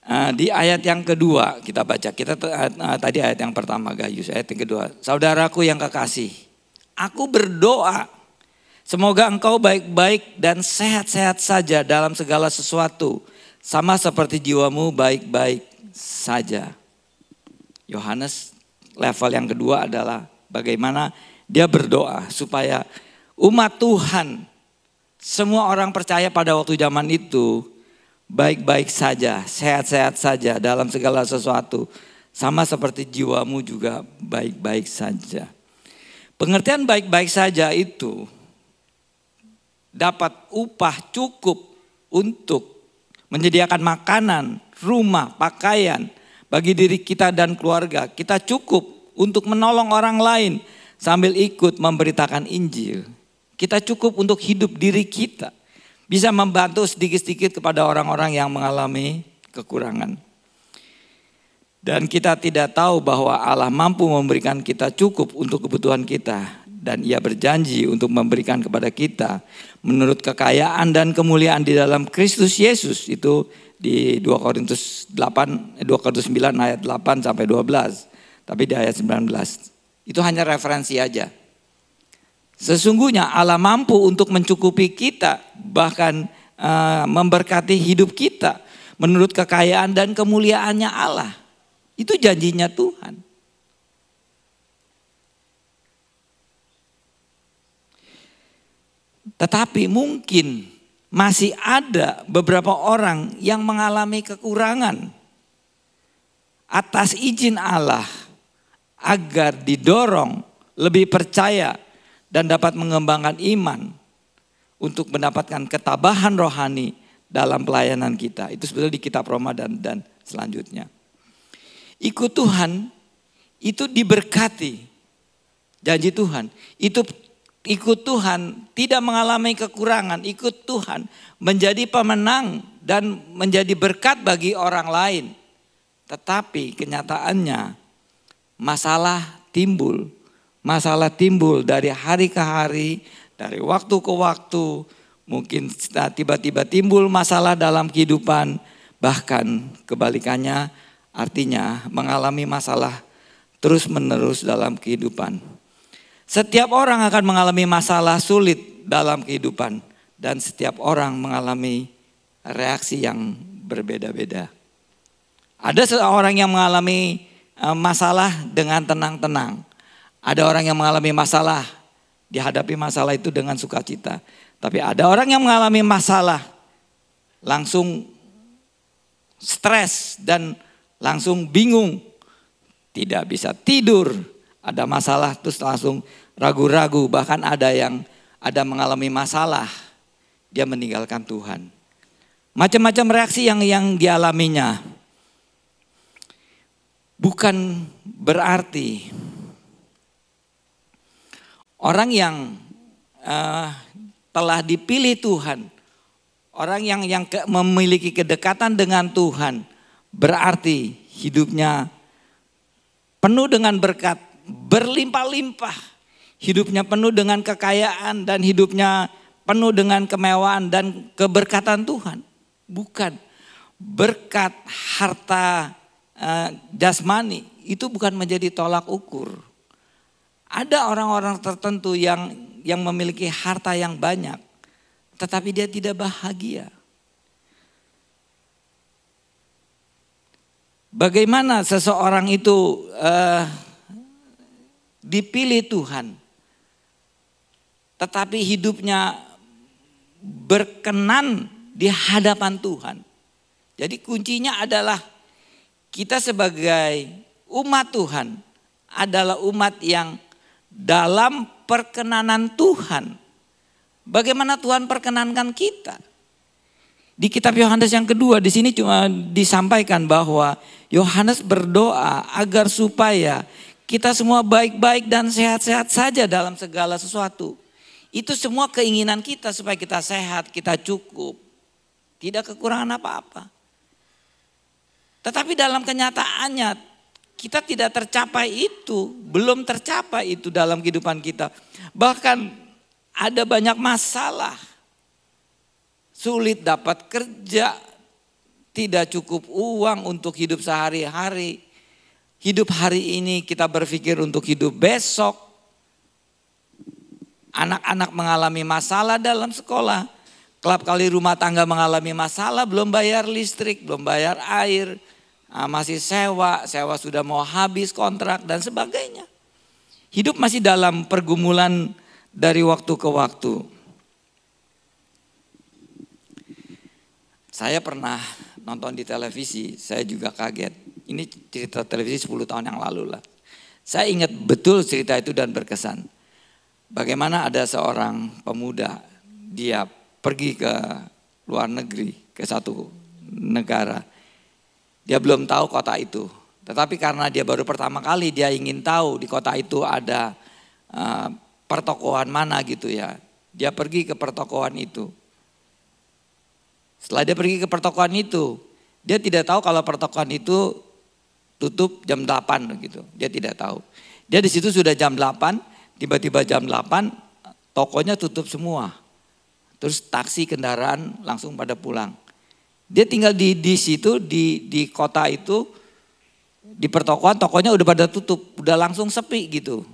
Di ayat yang kedua kita baca, kita tadi ayat yang pertama Gayus, ayat yang kedua. Saudaraku yang kekasih, aku berdoa semoga engkau baik-baik dan sehat-sehat saja dalam segala sesuatu, sama seperti jiwamu baik-baik saja. Yohanes level yang kedua adalah bagaimana dia berdoa supaya umat Tuhan, semua orang percaya pada waktu zaman itu baik-baik saja, sehat-sehat saja dalam segala sesuatu. Sama seperti jiwamu juga baik-baik saja. Pengertian baik-baik saja itu dapat upah cukup untuk menyediakan makanan, rumah, pakaian bagi diri kita dan keluarga. Kita cukup untuk menolong orang lain sambil ikut memberitakan Injil. Kita cukup untuk hidup diri kita. Bisa membantu sedikit-sedikit kepada orang-orang yang mengalami kekurangan. Dan kita tidak tahu bahwa Allah mampu memberikan kita cukup untuk kebutuhan kita. Dan Ia berjanji untuk memberikan kepada kita menurut kekayaan dan kemuliaan di dalam Kristus Yesus. Itu di 2 Korintus 9 ayat 8 sampai 12. Tapi di ayat 19. Itu hanya referensi aja. Sesungguhnya Allah mampu untuk mencukupi kita, bahkan memberkati hidup kita menurut kekayaan dan kemuliaannya Allah. Itu janjinya Tuhan. Tetapi mungkin masih ada beberapa orang yang mengalami kekurangan atas izin Allah agar didorong lebih percaya dan dapat mengembangkan iman untuk mendapatkan ketabahan rohani dalam pelayanan kita. Itu sebetulnya di kitab Roma dan selanjutnya. Ikut Tuhan itu diberkati. Janji Tuhan. Itu ikut Tuhan tidak mengalami kekurangan. Ikut Tuhan menjadi pemenang dan menjadi berkat bagi orang lain. Tetapi kenyataannya masalah timbul, Masalah timbul dari hari ke hari, dari waktu ke waktu. Mungkin tiba-tiba timbul masalah dalam kehidupan. Bahkan kebalikannya, artinya mengalami masalah terus-menerus dalam kehidupan. Setiap orang akan mengalami masalah sulit dalam kehidupan. Dan setiap orang mengalami reaksi yang berbeda-beda. Ada seorang yang mengalami masalah dengan tenang-tenang. Ada orang yang mengalami masalah, dihadapi masalah itu dengan sukacita. Tapi ada orang yang mengalami masalah, langsung stres dan langsung bingung. Tidak bisa tidur, ada masalah terus langsung ragu-ragu. Bahkan ada yang mengalami masalah, dia meninggalkan Tuhan. Macam-macam reaksi yang dialaminya. Bukan berarti orang yang telah dipilih Tuhan, orang yang memiliki kedekatan dengan Tuhan, berarti hidupnya penuh dengan berkat, berlimpah-limpah. Hidupnya penuh dengan kekayaan dan hidupnya penuh dengan kemewahan dan keberkatan Tuhan. Bukan. Berkat harta jasmani itu bukan menjadi tolak ukur. Ada orang-orang tertentu yang memiliki harta yang banyak, tetapi dia tidak bahagia. Bagaimana seseorang itu dipilih Tuhan, tetapi hidupnya berkenan di hadapan Tuhan. Jadi kuncinya adalah kita sebagai umat Tuhan adalah umat yang dalam perkenanan Tuhan. Bagaimana Tuhan perkenankan kita? Di kitab Yohanes yang kedua di sini cuma disampaikan bahwa Yohanes berdoa agar supaya kita semua baik-baik dan sehat-sehat saja dalam segala sesuatu. Itu semua keinginan kita supaya kita sehat, kita cukup. Tidak kekurangan apa-apa. Tetapi dalam kenyataannya kita tidak tercapai itu. Belum tercapai itu dalam kehidupan kita. Bahkan ada banyak masalah. Sulit dapat kerja. Tidak cukup uang untuk hidup sehari-hari. Hidup hari ini kita berpikir untuk hidup besok. Anak-anak mengalami masalah dalam sekolah. Kelab kali rumah tangga mengalami masalah, belum bayar listrik, belum bayar air. Masih sewa sudah mau habis kontrak dan sebagainya. Hidup masih dalam pergumulan dari waktu ke waktu. Saya pernah nonton di televisi, saya juga kaget. Ini cerita televisi 10 tahun yang lalu lah. Saya ingat betul cerita itu dan berkesan. Bagaimana ada seorang pemuda, dia pergi ke luar negeri, ke satu negara. Dia belum tahu kota itu. Tetapi karena dia baru pertama kali, dia ingin tahu di kota itu ada pertokoan mana gitu ya. Dia pergi ke pertokoan itu. Setelah dia pergi ke pertokoan itu, dia tidak tahu kalau pertokoan itu tutup jam 8 gitu. Dia tidak tahu. Dia di situ sudah jam 8, tiba-tiba jam 8 tokonya tutup semua. Terus taksi kendaraan langsung pada pulang. Dia tinggal di situ di kota itu, di pertokoan, tokonya udah pada tutup, udah langsung sepi gitu.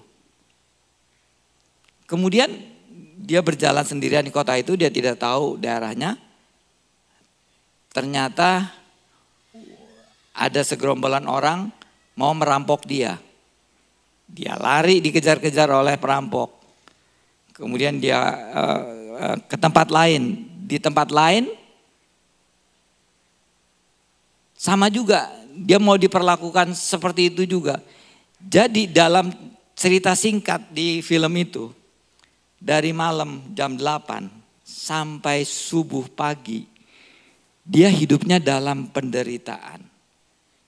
Kemudian dia berjalan sendirian di kota itu, dia tidak tahu daerahnya. Ternyata ada segerombolan orang mau merampok dia. Dia lari dikejar-kejar oleh perampok. Kemudian dia ke tempat lain. Di tempat lain sama juga, dia mau diperlakukan seperti itu juga. Jadi dalam cerita singkat di film itu, dari malam jam 8 sampai subuh pagi, dia hidupnya dalam penderitaan.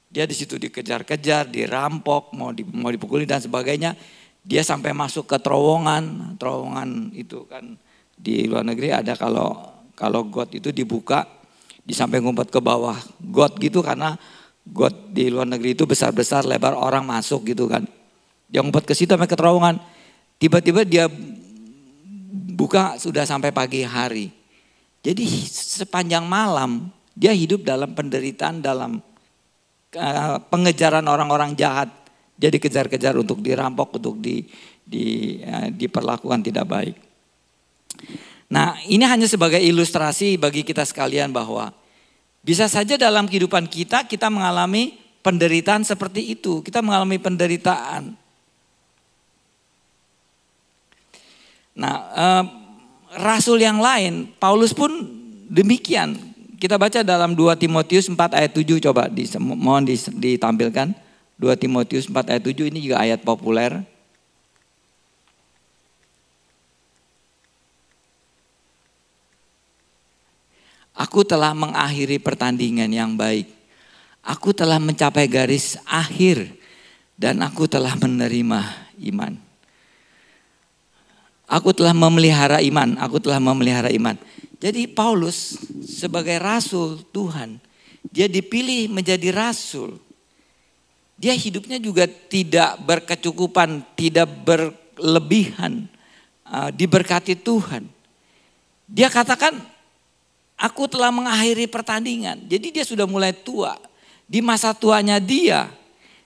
Dia di situ dikejar-kejar, dirampok, mau dipukuli dan sebagainya. Dia sampai masuk ke terowongan itu kan di luar negeri ada kalau got itu dibuka, sampai ngumpet ke bawah got gitu karena got di luar negeri itu besar-besar, lebar, orang masuk gitu kan. Dia ngumpet ke situ sampai ke terowongan. Tiba-tiba dia buka sudah sampai pagi hari. Jadi sepanjang malam dia hidup dalam penderitaan, dalam pengejaran orang-orang jahat. Dia dikejar-kejar untuk dirampok, untuk diperlakukan tidak baik. Nah, ini hanya sebagai ilustrasi bagi kita sekalian bahwa bisa saja dalam kehidupan kita mengalami penderitaan seperti itu. Kita mengalami penderitaan. Nah, rasul yang lain, Paulus pun demikian. Kita baca dalam 2 Timotius 4 ayat 7, coba mohon ditampilkan. 2 Timotius 4 ayat 7 ini juga ayat populer. Aku telah mengakhiri pertandingan yang baik. Aku telah mencapai garis akhir dan aku telah menerima iman. Aku telah memelihara iman, aku telah memelihara iman. Jadi Paulus sebagai rasul Tuhan, dia dipilih menjadi rasul. Dia hidupnya juga tidak berkecukupan, tidak berlebihan, diberkati Tuhan. Dia katakan, aku telah mengakhiri pertandingan. Jadi dia sudah mulai tua. Di masa tuanya dia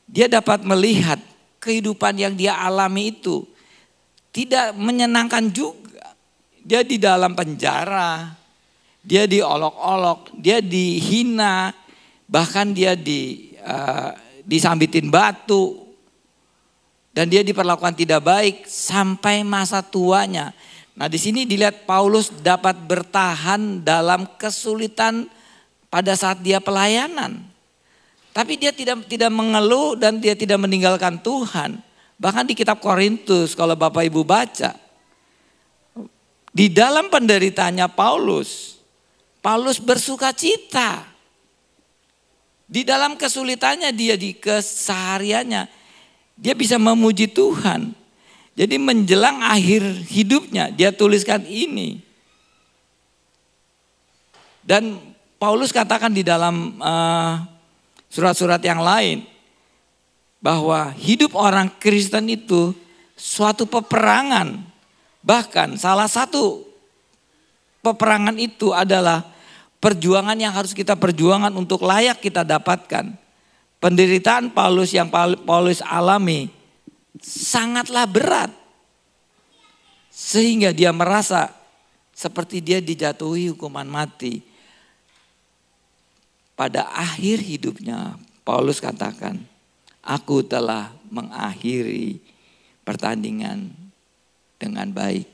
dapat melihat kehidupan yang dia alami itu tidak menyenangkan juga. Dia di dalam penjara, dia diolok-olok, dia dihina, bahkan dia disambitin batu, dan dia diperlakukan tidak baik sampai masa tuanya. Nah, di sini dilihat Paulus dapat bertahan dalam kesulitan pada saat dia pelayanan. Tapi dia tidak mengeluh dan dia tidak meninggalkan Tuhan. Bahkan di kitab Korintus kalau Bapak Ibu baca, di dalam penderitaannya Paulus bersuka cita. Di dalam kesulitannya dia, di kesehariannya, dia bisa memuji Tuhan. Jadi menjelang akhir hidupnya dia tuliskan ini. Dan Paulus katakan di dalam surat-surat yang lain bahwa hidup orang Kristen itu suatu peperangan. Bahkan salah satu peperangan itu adalah perjuangan yang harus kita perjuangan untuk layak kita dapatkan. Penderitaan Paulus yang Paulus alami sangatlah berat. Sehingga dia merasa seperti dia dijatuhi hukuman mati. Pada akhir hidupnya Paulus katakan, aku telah mengakhiri pertandingan dengan baik.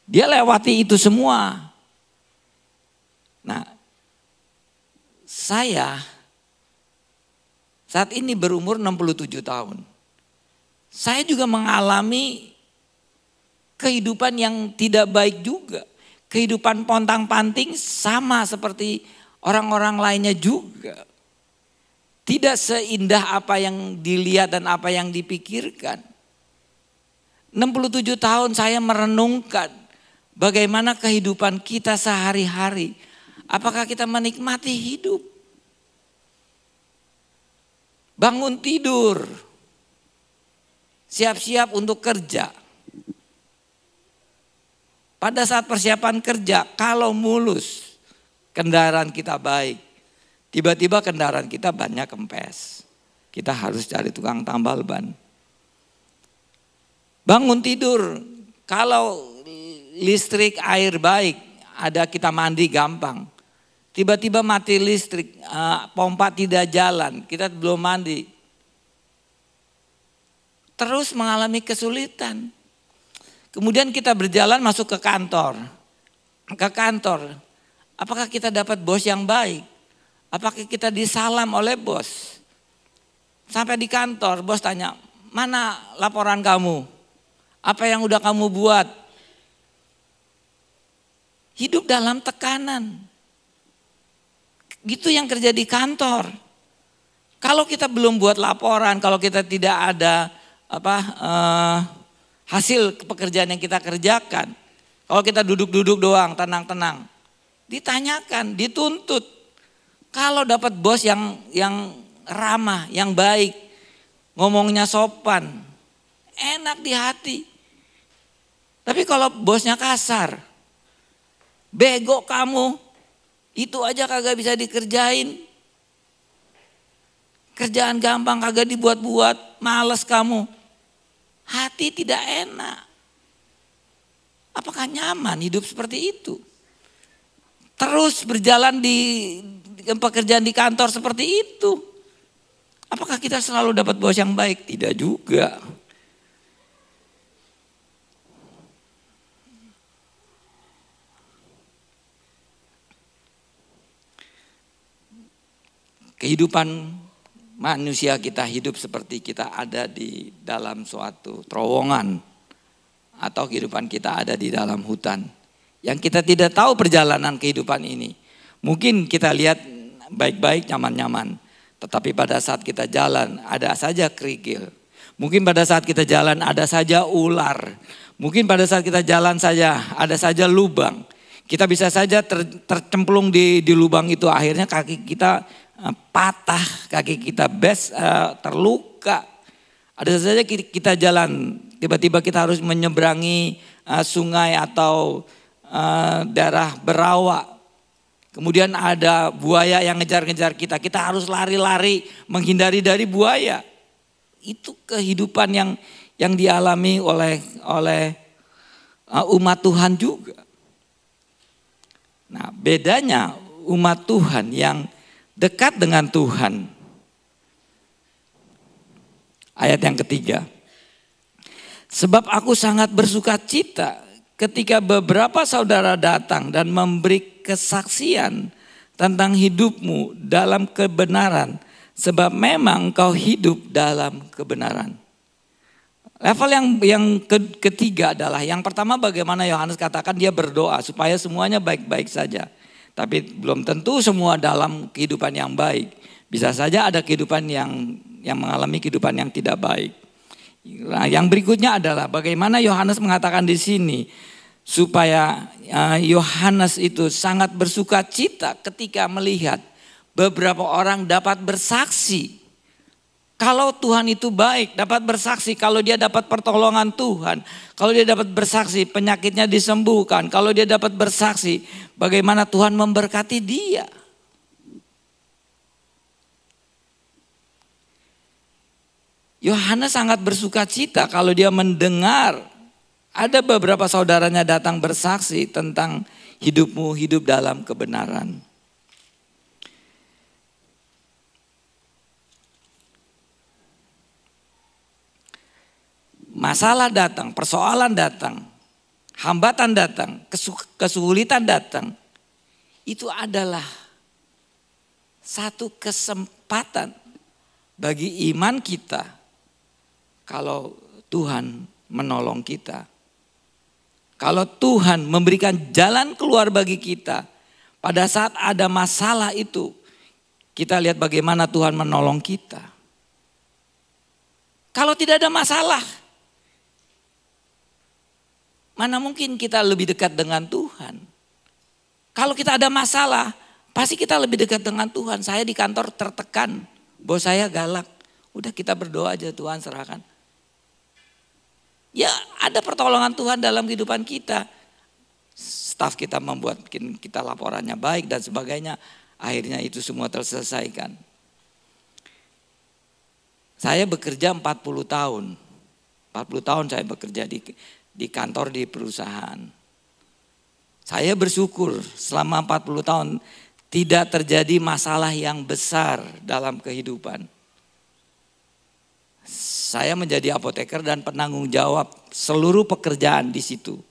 Dia lewati itu semua. Nah, saya saat ini berumur 67 tahun. Saya juga mengalami kehidupan yang tidak baik juga. Kehidupan pontang-panting sama seperti orang-orang lainnya juga. Tidak seindah apa yang dilihat dan apa yang dipikirkan. 67 tahun saya merenungkan bagaimana kehidupan kita sehari-hari. Apakah kita menikmati hidup? Bangun tidur, siap-siap untuk kerja. Pada saat persiapan kerja, kalau mulus, kendaraan kita baik. Tiba-tiba kendaraan kita bannya kempes. Kita harus cari tukang tambal ban. Bangun tidur, kalau listrik air baik, ada kita mandi gampang. Tiba-tiba mati listrik, pompa tidak jalan, kita belum mandi. Terus mengalami kesulitan. Kemudian kita berjalan masuk ke kantor. Ke kantor, apakah kita dapat bos yang baik? Apakah kita disalam oleh bos? Sampai di kantor, bos tanya, mana laporan kamu? Apa yang udah kamu buat? Hidup dalam tekanan. Gitu yang kerja di kantor. Kalau kita belum buat laporan, kalau kita tidak ada hasil pekerjaan yang kita kerjakan, kalau kita duduk-duduk doang, tenang-tenang, ditanyakan, dituntut. Kalau dapat bos yang ramah, yang baik, ngomongnya sopan, enak di hati. Tapi kalau bosnya kasar, bego kamu, itu aja kagak bisa dikerjain. Kerjaan gampang kagak dibuat-buat, males kamu. Hati tidak enak. Apakah nyaman hidup seperti itu? Terus berjalan di pekerjaan di kantor seperti itu. Apakah kita selalu dapat bos yang baik? Tidak juga. Kehidupan manusia kita hidup seperti kita ada di dalam suatu terowongan. Atau kehidupan kita ada di dalam hutan. Yang kita tidak tahu perjalanan kehidupan ini. Mungkin kita lihat baik-baik, nyaman-nyaman. Tetapi pada saat kita jalan ada saja kerikil. Mungkin pada saat kita jalan ada saja ular. Mungkin pada saat kita jalan saja ada saja lubang. Kita bisa saja tercemplung di lubang itu. Akhirnya kaki kita patah, kaki kita terluka. Ada saja kita jalan, tiba-tiba kita harus menyeberangi sungai atau daerah berawa. Kemudian ada buaya yang ngejar-ngejar kita. Kita harus lari-lari menghindari dari buaya. Itu kehidupan yang dialami oleh umat Tuhan juga. Nah, bedanya umat Tuhan yang dekat dengan Tuhan. Ayat yang ketiga. Sebab aku sangat bersuka cita ketika beberapa saudara datang dan memberi kesaksian tentang hidupmu dalam kebenaran. Sebab memang engkau hidup dalam kebenaran. Level yang ketiga adalah yang pertama bagaimana Yohanes katakan dia berdoa supaya semuanya baik-baik saja. Tapi belum tentu semua dalam kehidupan yang baik. Bisa saja ada kehidupan yang mengalami kehidupan yang tidak baik. Nah, yang berikutnya adalah bagaimana Yohanes mengatakan di sini supaya Yohanes itu sangat bersuka cita ketika melihat beberapa orang dapat bersaksi. Kalau Tuhan itu baik, dapat bersaksi kalau dia dapat pertolongan Tuhan. Kalau dia dapat bersaksi penyakitnya disembuhkan. Kalau dia dapat bersaksi bagaimana Tuhan memberkati dia. Yohanes sangat bersuka cita kalau dia mendengar ada beberapa saudaranya datang bersaksi tentang hidupmu hidup dalam kebenaran. Masalah datang, persoalan datang, hambatan datang, kesulitan datang. Itu adalah satu kesempatan bagi iman kita. Kalau Tuhan menolong kita. Kalau Tuhan memberikan jalan keluar bagi kita. Pada saat ada masalah itu. Kita lihat bagaimana Tuhan menolong kita. Kalau tidak ada masalah. Mana mungkin kita lebih dekat dengan Tuhan. Kalau kita ada masalah. Pasti kita lebih dekat dengan Tuhan. Saya di kantor tertekan. Bos saya galak. Udah kita berdoa aja Tuhan serahkan. Ya ada pertolongan Tuhan dalam kehidupan kita. Staf kita membuat kita laporannya baik dan sebagainya. Akhirnya itu semua terselesaikan. Saya bekerja 40 tahun. 40 tahun saya bekerja di kantor di perusahaan. Saya bersyukur selama 40 tahun tidak terjadi masalah yang besar dalam kehidupan. Saya menjadi apoteker dan penanggung jawab seluruh pekerjaan di situ.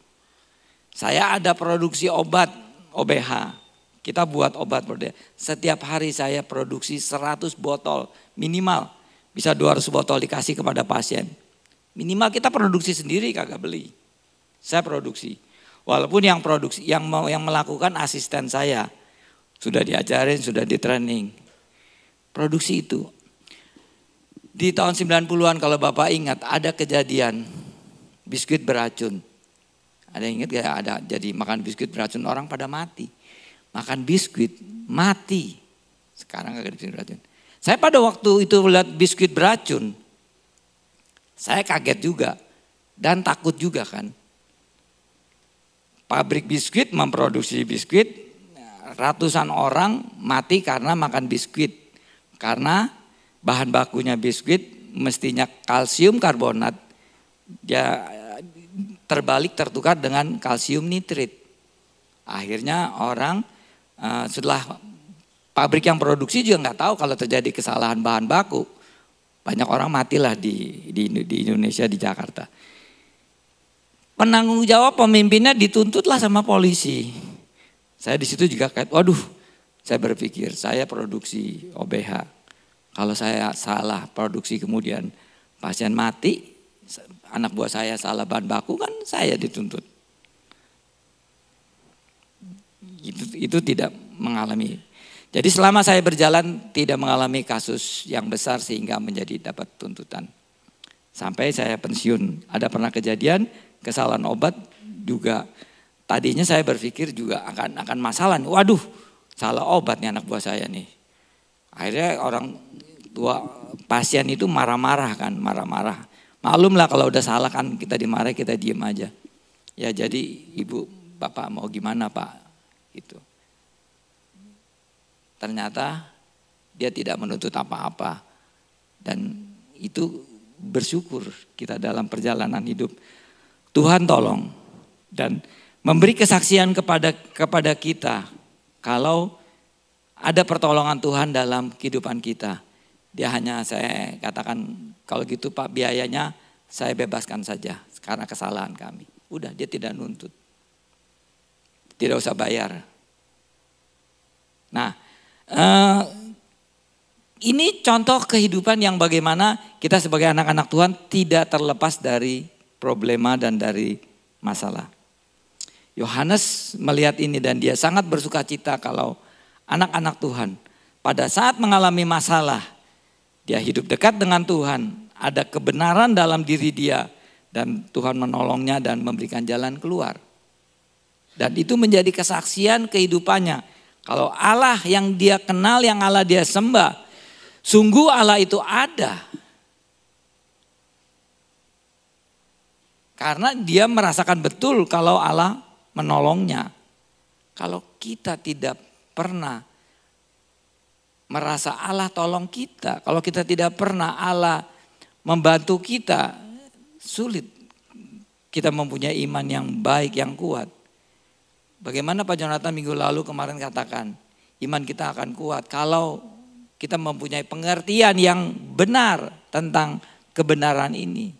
Saya ada produksi obat OBH. Kita buat obat. Setiap hari saya produksi 100 botol minimal. Bisa 200 botol dikasih kepada pasien. Minimal kita produksi sendiri kagak beli. Saya produksi. Walaupun yang produksi yang melakukan asisten saya sudah diajarin, sudah di training. Produksi itu. Di tahun 90-an kalau Bapak ingat ada kejadian biskuit beracun. Ada yang ingat gak ada jadi makan biskuit beracun orang pada mati. Makan biskuit mati. Sekarang gak ada biskuit beracun. Saya pada waktu itu lihat biskuit beracun. Saya kaget juga dan takut juga kan. Pabrik biskuit memproduksi biskuit, ratusan orang mati karena makan biskuit. Karena bahan bakunya biskuit mestinya kalsium karbonat, dia terbalik tertukar dengan kalsium nitrit. Akhirnya orang setelah pabrik yang produksi juga nggak tahu kalau terjadi kesalahan bahan baku. Banyak orang matilah di Indonesia, di Jakarta. Penanggung jawab pemimpinnya dituntutlah sama polisi. Saya di situ juga kayak, waduh, saya berpikir saya produksi OBH. Kalau saya salah produksi kemudian pasien mati, anak buah saya salah bahan baku kan saya dituntut. Itu tidak mengalami. Jadi selama saya berjalan tidak mengalami kasus yang besar sehingga menjadi dapat tuntutan. Sampai saya pensiun, ada pernah kejadian kesalahan obat juga. Tadinya saya berpikir juga akan masalah. Waduh, salah obat nih anak buah saya nih. Akhirnya orang tua pasien itu marah-marah kan, marah-marah. Maklumlah kalau udah salah kan kita dimarahi, kita diem aja. Ya jadi ibu, bapak mau gimana pak? Gitu. Ternyata dia tidak menuntut apa-apa. Dan itu bersyukur kita dalam perjalanan hidup. Tuhan tolong dan memberi kesaksian kepada kita kalau ada pertolongan Tuhan dalam kehidupan kita. Dia hanya saya katakan kalau gitu Pak biayanya saya bebaskan saja karena kesalahan kami. Udah dia tidak nuntut. Tidak usah bayar. Nah ini contoh kehidupan yang bagaimana kita sebagai anak-anak Tuhan tidak terlepas dari problema dan dari masalah. Yohanes melihat ini dan dia sangat bersuka cita kalau anak-anak Tuhan pada saat mengalami masalah, dia hidup dekat dengan Tuhan, ada kebenaran dalam diri dia dan Tuhan menolongnya dan memberikan jalan keluar. Dan itu menjadi kesaksian kehidupannya. Kalau Allah yang dia kenal, yang Allah dia sembah, sungguh Allah itu ada. Karena dia merasakan betul kalau Allah menolongnya. Kalau kita tidak pernah merasa Allah tolong kita, kalau kita tidak pernah Allah membantu kita, sulit kita mempunyai iman yang baik, yang kuat. Bagaimana Pak Jonathan minggu lalu kemarin katakan, iman kita akan kuat kalau kita mempunyai pengertian yang benar tentang kebenaran ini.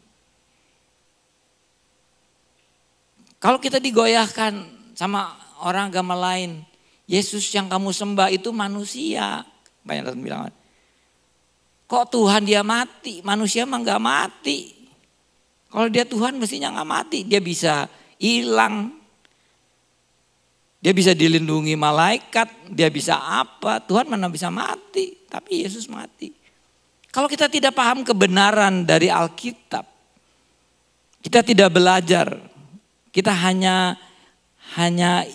Kalau kita digoyahkan sama orang agama lain, Yesus yang kamu sembah itu manusia. Pak Jonathan bilang, kok Tuhan dia mati, manusia mah gak mati. Kalau dia Tuhan mestinya gak mati, dia bisa hilang. Dia bisa dilindungi malaikat, dia bisa apa, Tuhan mana bisa mati, tapi Yesus mati. Kalau kita tidak paham kebenaran dari Alkitab, kita tidak belajar, kita hanya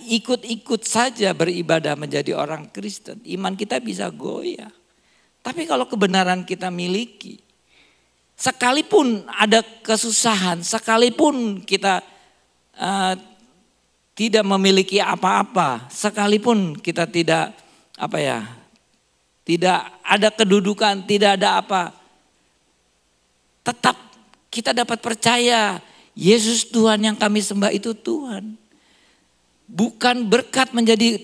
ikut-ikut saja beribadah menjadi orang Kristen, iman kita bisa goyah. Tapi kalau kebenaran kita miliki, sekalipun ada kesusahan, sekalipun kita tidak memiliki apa-apa, sekalipun kita tidak ada kedudukan, tidak ada apa, tetap kita dapat percaya Yesus Tuhan yang kami sembah itu Tuhan. Bukan berkat menjadi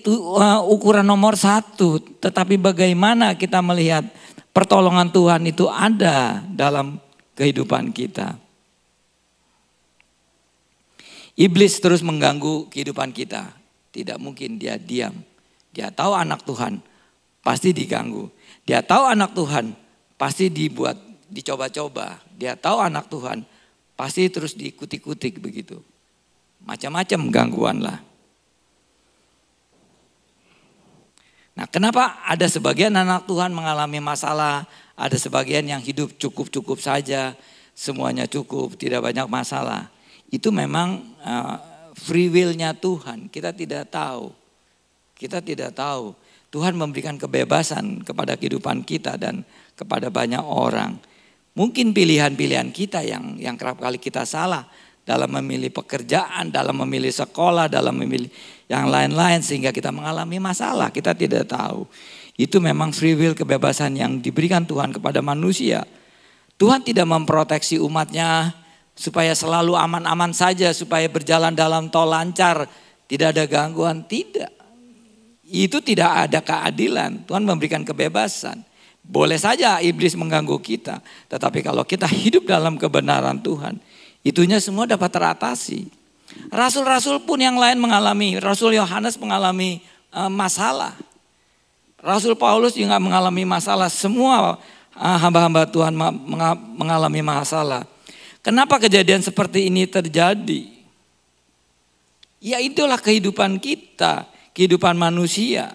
ukuran nomor 1, tetapi bagaimana kita melihat pertolongan Tuhan itu ada dalam kehidupan kita. Iblis terus mengganggu kehidupan kita. Tidak mungkin dia diam. Dia tahu anak Tuhan pasti diganggu. Dia tahu anak Tuhan pasti dicoba-coba. Dia tahu anak Tuhan pasti terus diikuti-ikuti begitu. Macam-macam gangguan lah. Nah, kenapa ada sebagian anak Tuhan mengalami masalah, ada sebagian yang hidup cukup-cukup saja, semuanya cukup, tidak banyak masalah. Itu memang free will-nya Tuhan. Kita tidak tahu. Kita tidak tahu. Tuhan memberikan kebebasan kepada kehidupan kita dan kepada banyak orang. Mungkin pilihan-pilihan kita yang kerap kali kita salah dalam memilih pekerjaan, dalam memilih sekolah, dalam memilih yang lain-lain sehingga kita mengalami masalah. Kita tidak tahu. Itu memang free will, kebebasan yang diberikan Tuhan kepada manusia. Tuhan tidak memproteksi umatnya supaya selalu aman-aman saja, supaya berjalan dalam tol lancar, tidak ada gangguan, tidak. Itu tidak ada keadilan. Tuhan memberikan kebebasan. Boleh saja iblis mengganggu kita, tetapi kalau kita hidup dalam kebenaran Tuhan, itunya semua dapat teratasi. Rasul-rasul pun yang lain mengalami, Rasul Yohanes mengalami masalah. Rasul Paulus juga mengalami masalah, semua hamba-hamba Tuhan mengalami masalah. Kenapa kejadian seperti ini terjadi? Ya itulah kehidupan kita, kehidupan manusia.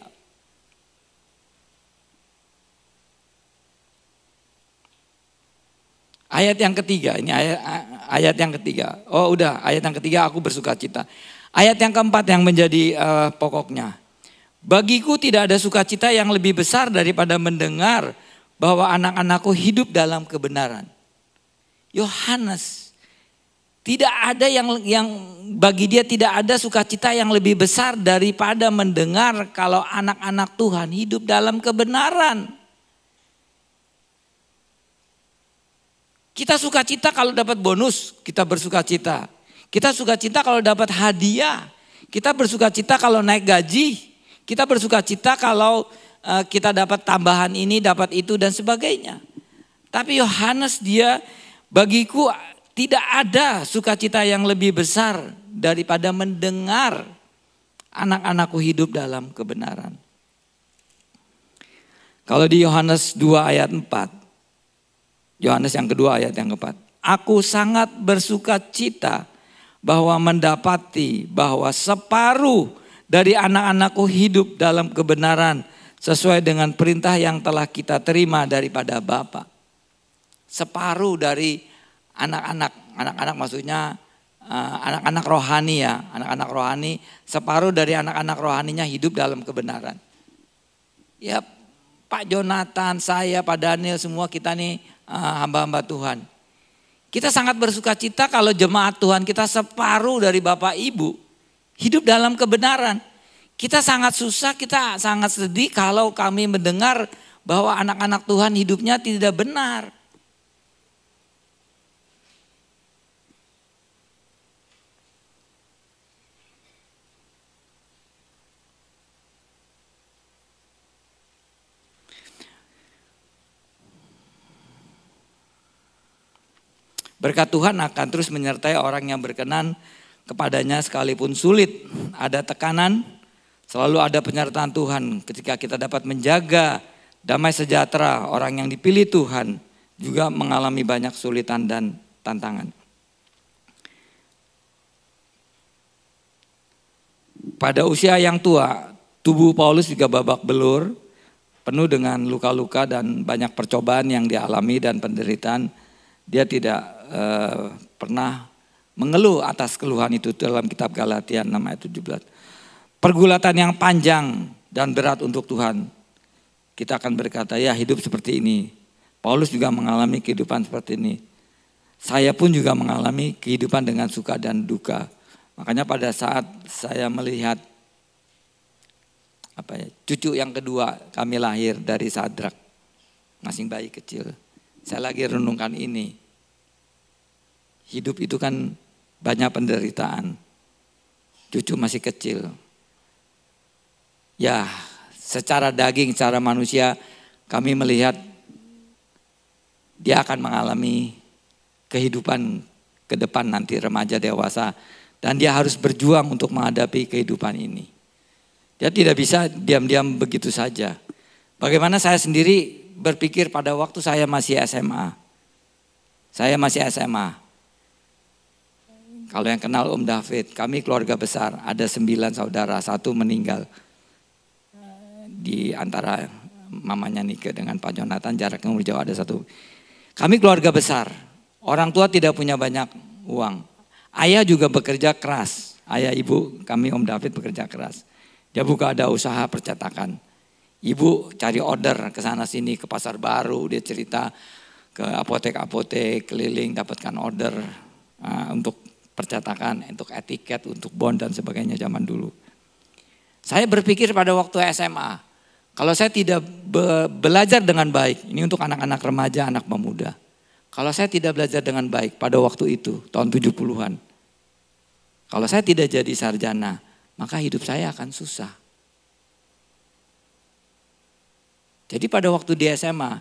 Ayat yang ketiga, ini ayat yang ketiga. Oh udah, ayat yang ketiga aku bersuka cita. Ayat yang keempat yang menjadi pokoknya. Bagiku tidak ada sukacita yang lebih besar daripada mendengar bahwa anak-anakku hidup dalam kebenaran. Yohanes, tidak ada yang bagi dia tidak ada sukacita yang lebih besar daripada mendengar kalau anak-anak Tuhan hidup dalam kebenaran. Kita sukacita kalau dapat bonus, kita bersukacita. Kita sukacita kalau dapat hadiah. Kita bersukacita kalau naik gaji. Kita bersukacita kalau kita dapat tambahan ini, dapat itu dan sebagainya. Tapi Yohanes dia, bagiku tidak ada sukacita yang lebih besar daripada mendengar anak-anakku hidup dalam kebenaran. Kalau di Yohanes 2 ayat 4. Yohanes yang kedua ayat yang keempat. Aku sangat bersukacita bahwa mendapati bahwa separuh dari anak-anakku hidup dalam kebenaran sesuai dengan perintah yang telah kita terima daripada Bapa. Separuh dari anak-anak maksudnya anak-anak rohani ya. Anak-anak rohani, separuh dari anak-anak rohaninya hidup dalam kebenaran. Ya Pak Jonathan, saya, Pak Daniel, semua kita nih hamba-hamba Tuhan. Kita sangat bersukacita kalau jemaat Tuhan kita separuh dari Bapak Ibu hidup dalam kebenaran. Kita sangat susah, kita sangat sedih kalau kami mendengar bahwa anak-anak Tuhan hidupnya tidak benar. Berkat Tuhan akan terus menyertai orang yang berkenan kepadanya sekalipun sulit. Ada tekanan, selalu ada penyertaan Tuhan ketika kita dapat menjaga damai sejahtera. Orang yang dipilih Tuhan juga mengalami banyak kesulitan dan tantangan. Pada usia yang tua, tubuh Paulus juga babak belur, penuh dengan luka-luka dan banyak percobaan yang dialami dan penderitaan. Dia tidak pernah mengeluh atas keluhan itu dalam kitab Galatia 6 ayat 17. Pergulatan yang panjang dan berat untuk Tuhan. Kita akan berkata ya hidup seperti ini. Paulus juga mengalami kehidupan seperti ini. Saya pun juga mengalami kehidupan dengan suka dan duka. Makanya pada saat saya melihat cucu yang kedua kami lahir dari Sadrak. Masih bayi kecil. Saya lagi renungkan ini. Hidup itu kan banyak penderitaan. Cucu masih kecil. Ya, secara daging, secara manusia kami melihat dia akan mengalami kehidupan ke depan nanti remaja dewasa. Dan dia harus berjuang untuk menghadapi kehidupan ini. Dia tidak bisa diam-diam begitu saja. Bagaimana saya sendiri berpikir pada waktu saya masih SMA. Saya masih SMA. Kalau yang kenal Om David, kami keluarga besar, ada 9 saudara, 1 meninggal. Di antara mamanya Nike dengan Pak Jonathan, jaraknya umur jauh ada 1. Kami keluarga besar, orang tua tidak punya banyak uang. Ayah juga bekerja keras, ayah ibu kami Om David bekerja keras. Dia buka ada usaha percetakan. Ibu cari order ke sana sini, ke pasar baru, dia cerita. ke apotek-apotek keliling dapatkan order untuk percetakan, untuk etiket, untuk bond dan sebagainya zaman dulu. Saya berpikir pada waktu SMA, kalau saya tidak belajar dengan baik, ini untuk anak-anak remaja, anak pemuda. Kalau saya tidak belajar dengan baik pada waktu itu, tahun 70-an. Kalau saya tidak jadi sarjana, maka hidup saya akan susah. Jadi pada waktu di SMA,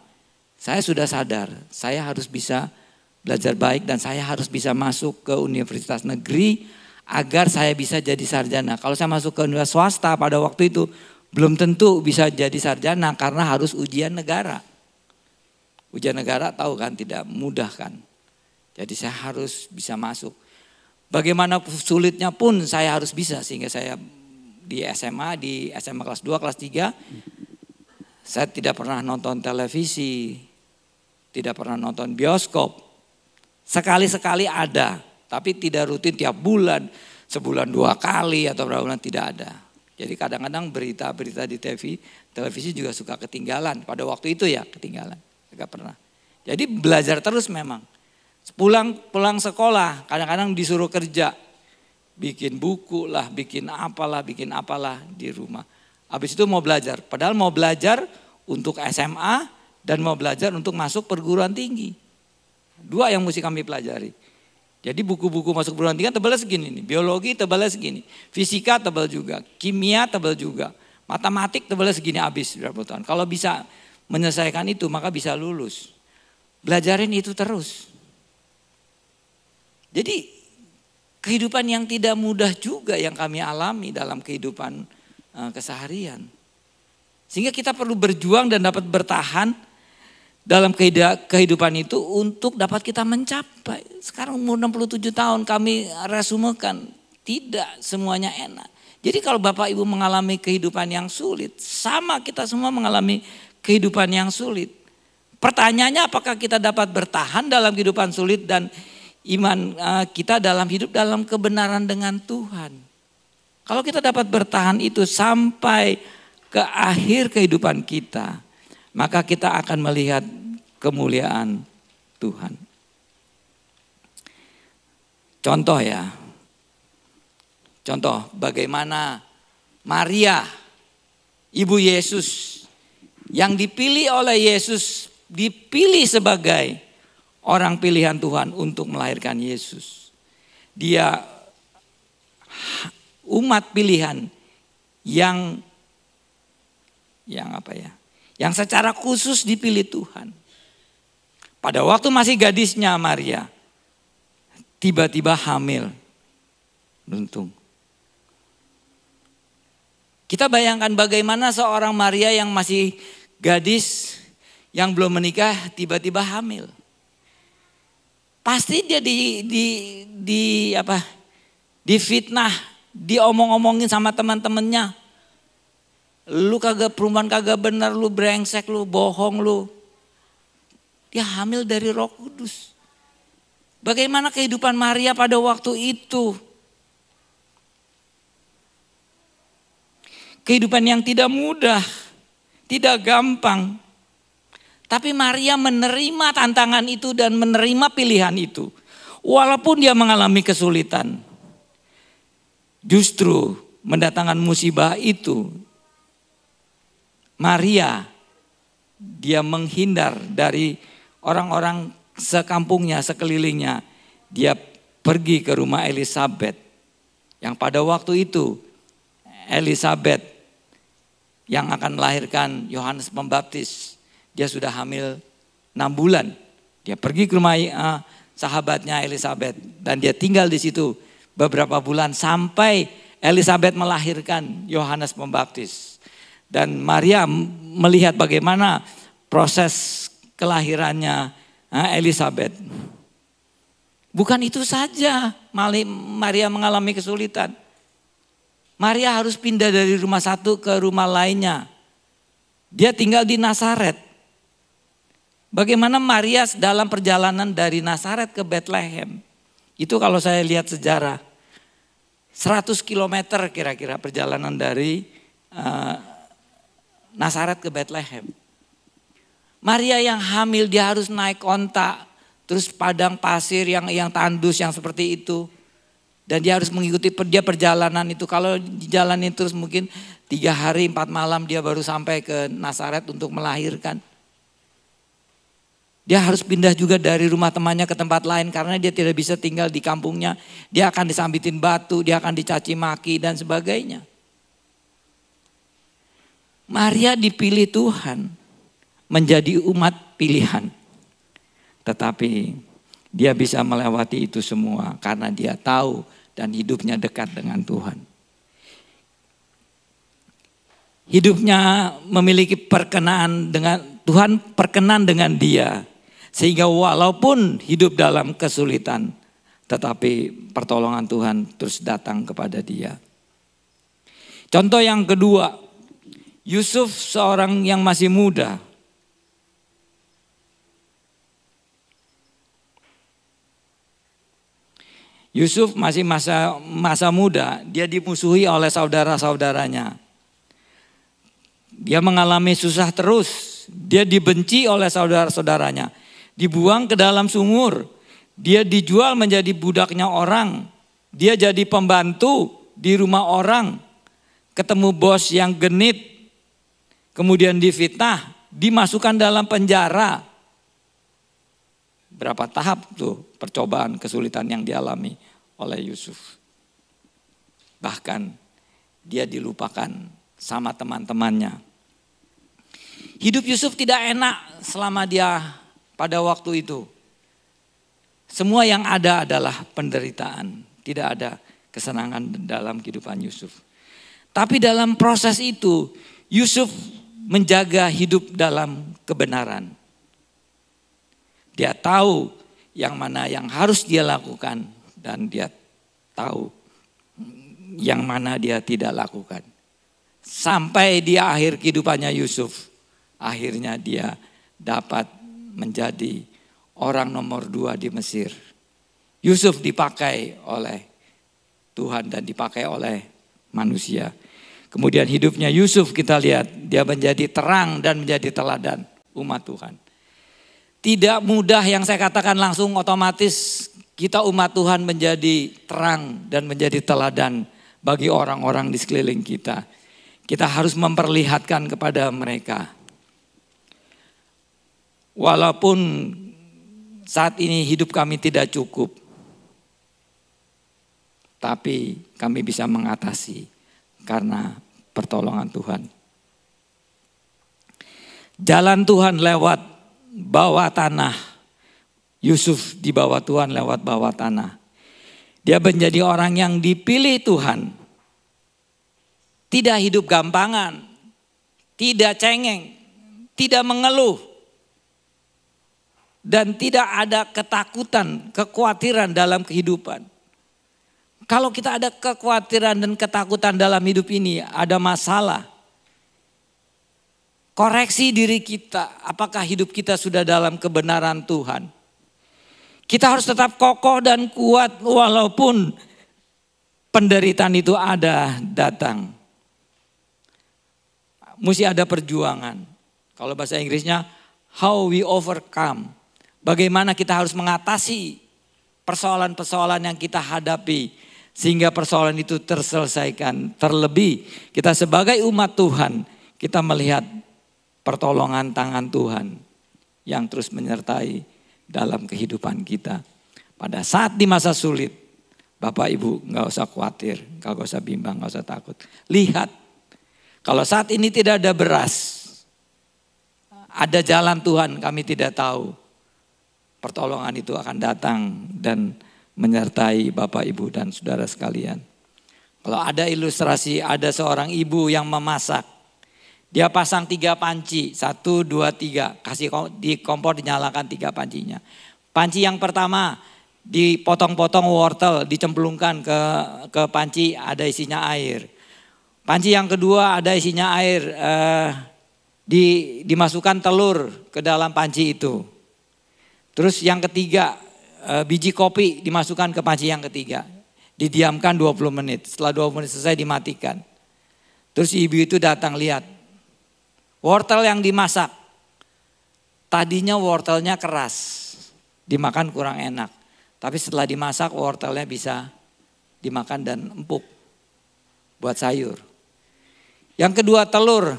saya sudah sadar, saya harus bisa belajar baik dan saya harus bisa masuk ke universitas negeri agar saya bisa jadi sarjana. Kalau saya masuk ke universitas swasta pada waktu itu belum tentu bisa jadi sarjana karena harus ujian negara. Ujian negara tahu kan tidak mudah kan. Jadi saya harus bisa masuk. Bagaimana sulitnya pun saya harus bisa sehingga saya di SMA kelas 2, kelas 3 saya tidak pernah nonton televisi, tidak pernah nonton bioskop. Sekali-sekali ada. Tapi tidak rutin tiap bulan, sebulan 2 kali atau berapa bulan tidak ada. Jadi kadang-kadang berita-berita di televisi juga suka ketinggalan. Pada waktu itu ya ketinggalan, enggak pernah. Jadi belajar terus memang. Pulang sekolah, kadang-kadang disuruh kerja. Bikin buku lah, bikin apalah di rumah. Habis itu mau belajar, padahal mau belajar untuk SMA dan mau belajar untuk masuk perguruan tinggi. 2 yang mesti kami pelajari. Jadi buku-buku masuk perguruan tinggi tebalnya segini nih. Biologi tebalnya segini. Fisika tebal juga. Kimia tebal juga. Matematik tebalnya segini habis berapa tahun. Kalau bisa menyelesaikan itu maka bisa lulus. Belajarin itu terus. Jadi kehidupan yang tidak mudah juga yang kami alami dalam kehidupan keseharian. Sehingga kita perlu berjuang dan dapat bertahan dalam kehidupan itu untuk dapat kita mencapai. Sekarang umur 67 tahun kami resumekan, tidak semuanya enak. Jadi kalau Bapak Ibu mengalami kehidupan yang sulit, sama kita semua mengalami kehidupan yang sulit. Pertanyaannya apakah kita dapat bertahan dalam kehidupan sulit dan iman kita dalam hidup dalam kebenaran dengan Tuhan. Kalau kita dapat bertahan itu sampai ke akhir kehidupan kita, maka kita akan melihat kemuliaan Tuhan. Contoh ya. Contoh bagaimana Maria, ibu Yesus, yang dipilih oleh Yesus, dipilih sebagai orang pilihan Tuhan untuk melahirkan Yesus. Dia umat pilihan yang secara khusus dipilih Tuhan. Pada waktu masih gadisnya Maria, tiba-tiba hamil. Beruntung. Kita bayangkan bagaimana seorang Maria yang masih gadis, yang belum menikah, tiba-tiba hamil. Pasti dia difitnah, diomong-omongin sama teman-temannya. Lu perumpamaan kagak benar, lu brengsek, lu bohong lu. Dia hamil dari Roh Kudus. Bagaimana kehidupan Maria pada waktu itu? Kehidupan yang tidak mudah, tidak gampang. Tapi Maria menerima tantangan itu dan menerima pilihan itu. Walaupun dia mengalami kesulitan. Justru mendatangkan musibah itu, Maria, dia menghindar dari orang-orang sekampungnya, sekelilingnya. Dia pergi ke rumah Elisabet. Yang pada waktu itu Elisabet yang akan melahirkan Yohanes Pembaptis. Dia sudah hamil 6 bulan. Dia pergi ke rumah sahabatnya Elisabet. Dan dia tinggal di situ beberapa bulan sampai Elisabet melahirkan Yohanes Pembaptis. Dan Maria melihat bagaimana proses kelahirannya Elisabet. Bukan itu saja Maria mengalami kesulitan. Maria harus pindah dari rumah satu ke rumah lainnya. Dia tinggal di Nazaret. Bagaimana Maria dalam perjalanan dari Nazaret ke Bethlehem. Itu kalau saya lihat sejarah. 100 km kira-kira perjalanan dari Nazaret ke Bethlehem. Maria yang hamil dia harus naik onta, terus padang pasir yang tandus yang seperti itu. Dan dia harus mengikuti dia perjalanan itu. Kalau dijalanin terus mungkin 3 hari 4 malam dia baru sampai ke Nazaret untuk melahirkan. Dia harus pindah juga dari rumah temannya ke tempat lain karena dia tidak bisa tinggal di kampungnya. Dia akan disambitin batu, dia akan dicaci maki dan sebagainya. Maria dipilih Tuhan menjadi umat pilihan. Tetapi dia bisa melewati itu semua karena dia tahu dan hidupnya dekat dengan Tuhan. Hidupnya memiliki perkenan dengan Tuhan, perkenan dengan dia. Sehingga walaupun hidup dalam kesulitan, tetapi pertolongan Tuhan terus datang kepada dia. Contoh yang kedua, Yusuf seorang yang masih muda. Yusuf masih masa muda, dia dimusuhi oleh saudara-saudaranya. Dia mengalami susah terus, dia dibenci oleh saudara-saudaranya. Dibuang ke dalam sumur, dia dijual menjadi budaknya orang. Dia jadi pembantu di rumah orang, ketemu bos yang genit, kemudian difitnah, dimasukkan dalam penjara. Berapa tahap tuh percobaan kesulitan yang dialami oleh Yusuf. Bahkan dia dilupakan sama teman-temannya. Hidup Yusuf tidak enak selama dia pada waktu itu. Semua yang ada adalah penderitaan. Tidak ada kesenangan dalam kehidupan Yusuf. Tapi dalam proses itu Yusuf menjaga hidup dalam kebenaran. Dia tahu yang mana yang harus dia lakukan dan dia tahu yang mana dia tidak lakukan. Sampai di akhir kehidupannya Yusuf, akhirnya dia dapat menjadi orang nomor 2 di Mesir. Yusuf dipakai oleh Tuhan dan dipakai oleh manusia. Kemudian hidupnya Yusuf kita lihat, dia menjadi terang dan menjadi teladan umat Tuhan. Tidak mudah yang saya katakan langsung otomatis kita umat Tuhan menjadi terang dan menjadi teladan bagi orang-orang di sekeliling kita. Kita harus memperlihatkan kepada mereka. Walaupun saat ini hidup kami tidak cukup, tapi kami bisa mengatasi karena pertolongan Tuhan. Jalan Tuhan lewat bawah tanah. Yusuf di bawah Tuhan lewat bawah tanah. Dia menjadi orang yang dipilih Tuhan. Tidak hidup gampangan, tidak cengeng, tidak mengeluh. Dan tidak ada ketakutan, kekhawatiran dalam kehidupan. Kalau kita ada kekhawatiran dan ketakutan dalam hidup ini, ada masalah. Koreksi diri kita, apakah hidup kita sudah dalam kebenaran Tuhan. Kita harus tetap kokoh dan kuat walaupun penderitaan itu ada datang. Mesti ada perjuangan. Kalau bahasa Inggrisnya, how we overcome. Bagaimana kita harus mengatasi persoalan-persoalan yang kita hadapi. Sehingga persoalan itu terselesaikan. Terlebih kita sebagai umat Tuhan, kita melihat pertolongan tangan Tuhan yang terus menyertai dalam kehidupan kita. Pada saat di masa sulit, Bapak Ibu gak usah khawatir, gak usah bimbang, gak usah takut. Lihat, kalau saat ini tidak ada beras, ada jalan Tuhan kami tidak tahu. Pertolongan itu akan datang dan menyertai Bapak Ibu dan saudara sekalian. Kalau ada ilustrasi, ada seorang ibu yang memasak. Dia pasang 3 panci, 1, 2, 3. Kasih di kompor dinyalakan 3 pancinya. Panci yang pertama dipotong-potong wortel, dicemplungkan ke panci, ada isinya air. Panci yang kedua ada isinya air, dimasukkan telur ke dalam panci itu. Terus yang ketiga biji kopi dimasukkan ke panci yang ketiga. Didiamkan 20 menit, setelah 20 menit selesai dimatikan. Terus ibu itu datang lihat. Wortel yang dimasak tadinya wortelnya keras, dimakan kurang enak. Tapi setelah dimasak wortelnya bisa dimakan dan empuk buat sayur. Yang kedua telur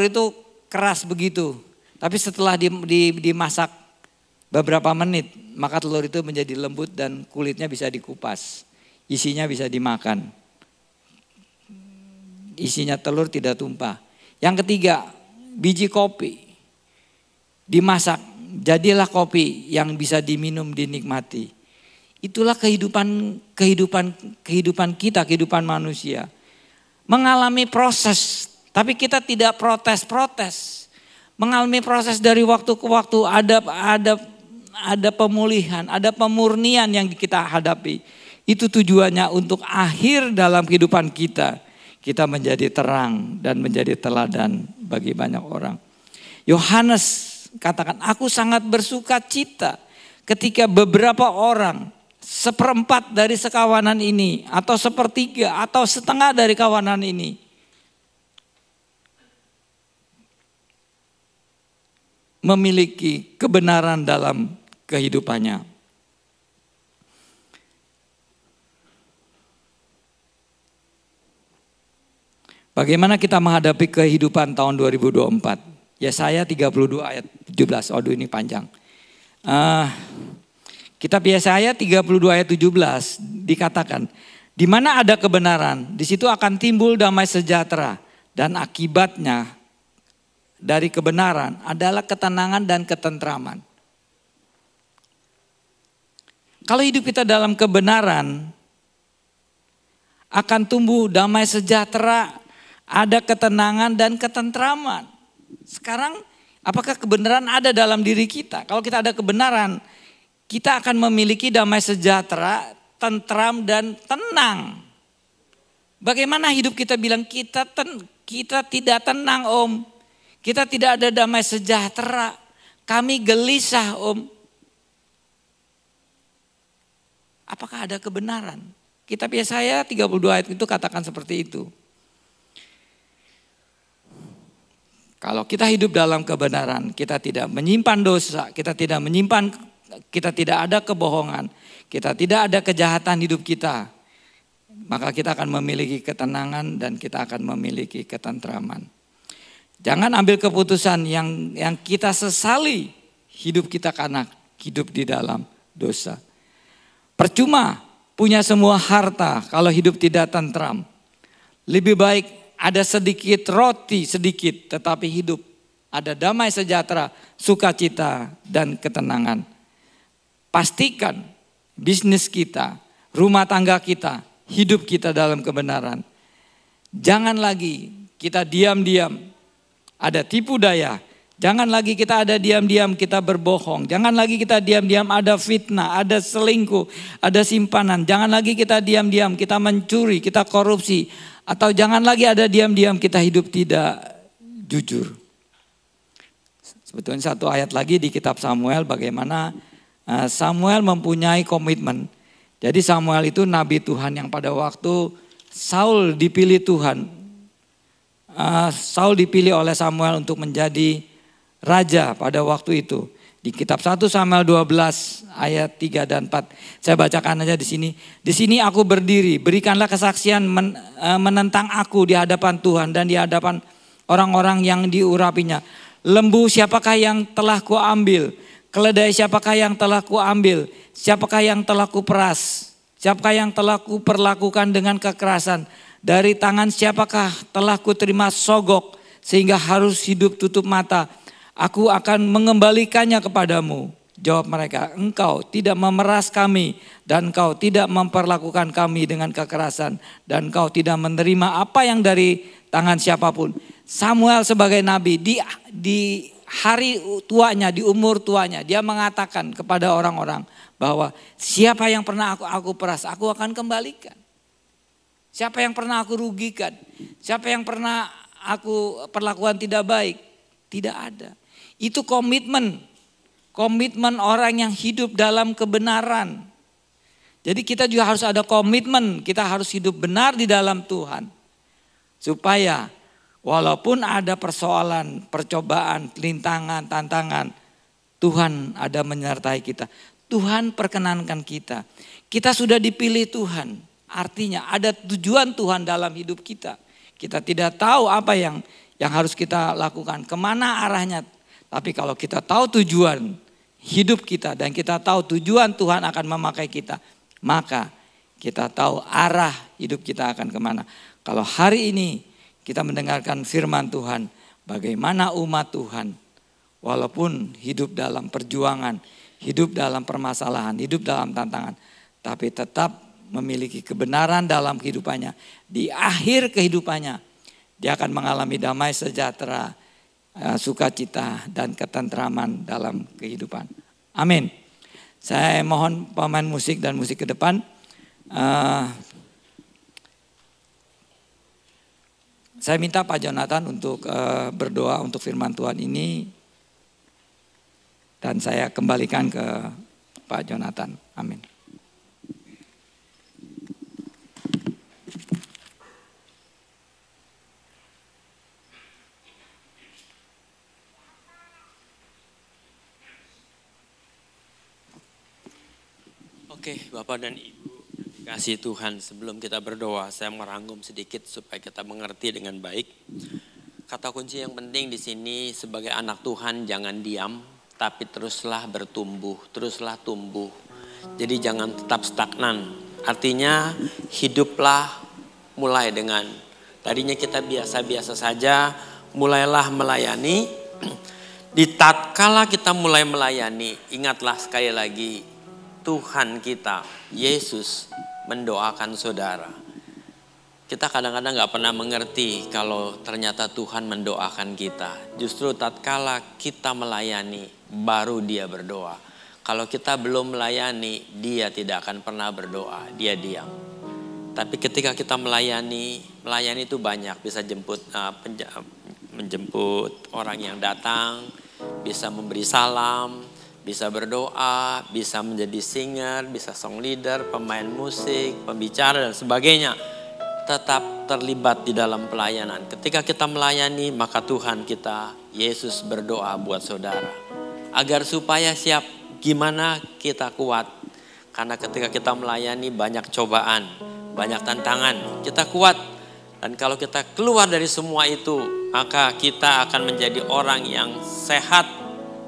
itu keras begitu. Tapi setelah dimasak beberapa menit, maka telur itu menjadi lembut dan kulitnya bisa dikupas. Isinya bisa dimakan. Isinya telur tidak tumpah. Yang ketiga, biji kopi. Dimasak, jadilah kopi yang bisa diminum, dinikmati. Itulah kehidupan kita, kehidupan manusia. Mengalami proses, tapi kita tidak protes. Mengalami proses dari waktu ke waktu, ada pemulihan, ada pemurnian yang kita hadapi. Itu tujuannya untuk akhir dalam kehidupan kita. Kita menjadi terang dan menjadi teladan bagi banyak orang. Yohanes katakan, aku sangat bersuka cita ketika beberapa orang, 1/4 dari sekawanan ini, atau 1/3, atau setengah dari kawanan ini, memiliki kebenaran dalam kehidupannya. Bagaimana kita menghadapi kehidupan tahun 2024? Yesaya 32 ayat 17. Aduh ini panjang. Kitab Yesaya 32 ayat 17 dikatakan, di mana ada kebenaran, di situ akan timbul damai sejahtera, dan akibatnya dari kebenaran adalah ketenangan dan ketentraman. Kalau hidup kita dalam kebenaran, akan tumbuh damai sejahtera, ada ketenangan dan ketentraman. Sekarang apakah kebenaran ada dalam diri kita? Kalau kita ada kebenaran, kita akan memiliki damai sejahtera, tentram dan tenang. Bagaimana hidup kita bilang kita tidak tenang om. Kita tidak ada damai sejahtera. Kami gelisah om. Apakah ada kebenaran? Kitab Yesaya 32 ayat itu katakan seperti itu. Kalau kita hidup dalam kebenaran, kita tidak menyimpan dosa, kita tidak ada kebohongan, kita tidak ada kejahatan hidup kita, maka kita akan memiliki ketenangan dan kita akan memiliki ketentraman. Jangan ambil keputusan yang kita sesali hidup kita karena hidup di dalam dosa. Percuma punya semua harta kalau hidup tidak tentram. Lebih baik ada sedikit roti, sedikit, tetapi hidup ada damai sejahtera, sukacita dan ketenangan. Pastikan bisnis kita, rumah tangga kita, hidup kita dalam kebenaran. Jangan lagi kita diam-diam ada tipu daya. Jangan lagi kita ada diam-diam kita berbohong. Jangan lagi kita diam-diam ada fitnah, ada selingkuh, ada simpanan. Jangan lagi kita diam-diam kita mencuri, kita korupsi. Atau jangan lagi ada diam-diam kita hidup tidak jujur. Sebetulnya satu ayat lagi di kitab Samuel bagaimana Samuel mempunyai komitmen. Jadi Samuel itu nabi Tuhan yang pada waktu Saul dipilih Tuhan. Saul dipilih oleh Samuel untuk menjadi raja pada waktu itu. Di kitab 1 Samuel 12 ayat 3 dan 4. Saya bacakan aja di sini. Di sini aku berdiri, berikanlah kesaksian menentang aku di hadapan Tuhan dan di hadapan orang-orang yang diurapinya. Lembu siapakah yang telah kuambil? Keledai siapakah yang telah kuambil? Siapakah yang telah kuperas? Siapakah yang telah kuperlakukan dengan kekerasan? Dari tangan siapakah telah kuterima sogok sehingga harus hidup tutup mata? Aku akan mengembalikannya kepadamu. Jawab mereka, engkau tidak memeras kami dan engkau tidak memperlakukan kami dengan kekerasan. Dan engkau tidak menerima apa yang dari tangan siapapun. Samuel sebagai nabi di hari tuanya, di umur tuanya, dia mengatakan kepada orang-orang bahwa siapa yang pernah aku peras, aku akan kembalikan. Siapa yang pernah aku rugikan, siapa yang pernah aku perlakukan tidak baik, tidak ada. Itu komitmen orang yang hidup dalam kebenaran. Jadi kita juga harus ada komitmen, kita harus hidup benar di dalam Tuhan. Supaya walaupun ada persoalan, percobaan, rintangan, tantangan, Tuhan ada menyertai kita. Tuhan perkenankan kita. Kita sudah dipilih Tuhan. Artinya ada tujuan Tuhan dalam hidup kita. Kita tidak tahu apa yang harus kita lakukan. Kemana arahnya. Tapi kalau kita tahu tujuan hidup kita. Dan kita tahu tujuan Tuhan akan memakai kita. Maka kita tahu arah hidup kita akan kemana. Kalau hari ini kita mendengarkan firman Tuhan. Bagaimana umat Tuhan. Walaupun hidup dalam perjuangan, hidup dalam permasalahan, hidup dalam tantangan. Tapi tetap memiliki kebenaran dalam kehidupannya. Di akhir kehidupannya, dia akan mengalami damai sejahtera, sukacita dan ketentraman dalam kehidupan. Amin. Saya mohon pemain musik dan musik ke depan. Saya minta Pak Jonathan untuk berdoa untuk firman Tuhan ini. Dan saya kembalikan ke Pak Jonathan. Amin. Oke, Bapak dan Ibu, kasih Tuhan, sebelum kita berdoa, saya merangkum sedikit supaya kita mengerti dengan baik. Kata kunci yang penting di sini sebagai anak Tuhan, jangan diam, tapi teruslah bertumbuh, teruslah tumbuh. Jadi jangan tetap stagnan. Artinya hiduplah mulai dengan tadinya kita biasa-biasa saja, mulailah melayani. Di tatkala kita mulai melayani, ingatlah sekali lagi Tuhan kita, Yesus mendoakan saudara. Kita kadang-kadang gak pernah mengerti kalau ternyata Tuhan mendoakan kita. Justru tatkala kita melayani, baru dia berdoa. Kalau kita belum melayani, dia tidak akan pernah berdoa, dia diam. Tapi ketika kita melayani itu banyak. Bisa menjemput orang yang datang, bisa memberi salam, bisa berdoa, bisa menjadi singer, bisa song leader, pemain musik, pembicara dan sebagainya. Tetap terlibat di dalam pelayanan. Ketika kita melayani, maka Tuhan kita, Yesus berdoa buat saudara. Agar supaya siap, gimana kita kuat. Karena ketika kita melayani banyak cobaan, banyak tantangan, kita kuat. Dan kalau kita keluar dari semua itu, maka kita akan menjadi orang yang sehat.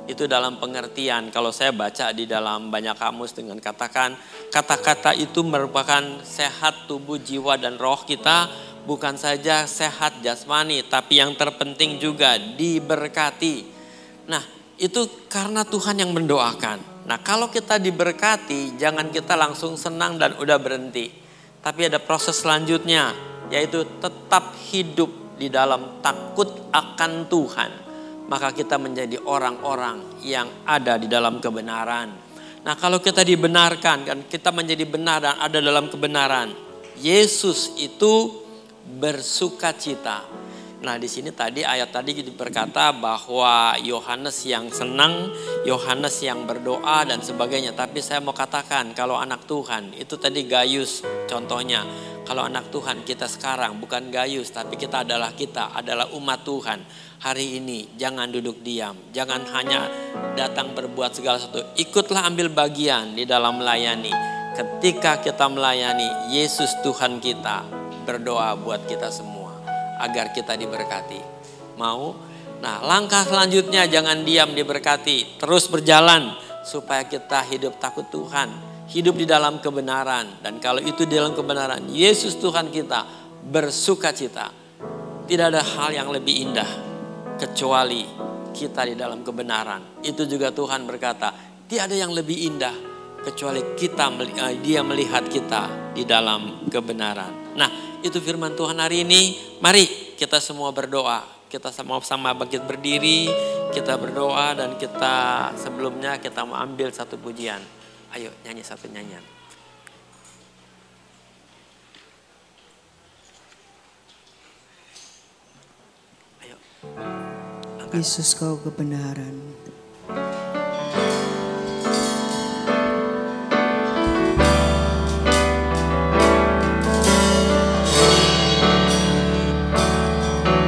Itu dalam pengertian, kalau saya baca di dalam banyak kamus dengan katakan, kata-kata itu merupakan sehat tubuh, jiwa dan roh kita. Bukan saja sehat jasmani, tapi yang terpenting juga diberkati. Nah, itu karena Tuhan yang mendoakan. Nah, kalau kita diberkati, jangan kita langsung senang dan udah berhenti. Tapi ada proses selanjutnya, yaitu tetap hidup di dalam takut akan Tuhan. Maka kita menjadi orang-orang yang ada di dalam kebenaran. Nah, kalau kita dibenarkan, kan kita menjadi benar dan ada dalam kebenaran. Yesus itu bersukacita. Nah, di sini tadi ayat tadi berkata bahwa Yohanes yang senang, Yohanes yang berdoa dan sebagainya. Tapi saya mau katakan kalau anak Tuhan itu tadi Gayus contohnya. Kalau anak Tuhan kita sekarang bukan Gayus, tapi kita adalah umat Tuhan. Hari ini jangan duduk diam, jangan hanya datang berbuat segala sesuatu. Ikutlah ambil bagian di dalam melayani. Ketika kita melayani, Yesus Tuhan kita berdoa buat kita semua agar kita diberkati. Mau? Nah, langkah selanjutnya jangan diam, diberkati, terus berjalan supaya kita hidup takut Tuhan, hidup di dalam kebenaran. Dan kalau itu di dalam kebenaran, Yesus Tuhan kita bersukacita. Tidak ada hal yang lebih indah kecuali kita di dalam kebenaran. Itu juga Tuhan berkata, tiada yang lebih indah kecuali dia melihat kita di dalam kebenaran. Nah, itu firman Tuhan hari ini. Mari kita semua berdoa. Kita sama-sama bangkit berdiri, kita berdoa dan kita sebelumnya kita mau ambil satu pujian. Ayo nyanyi satu nyanyian. Ayo. Yesus kau kebenaran.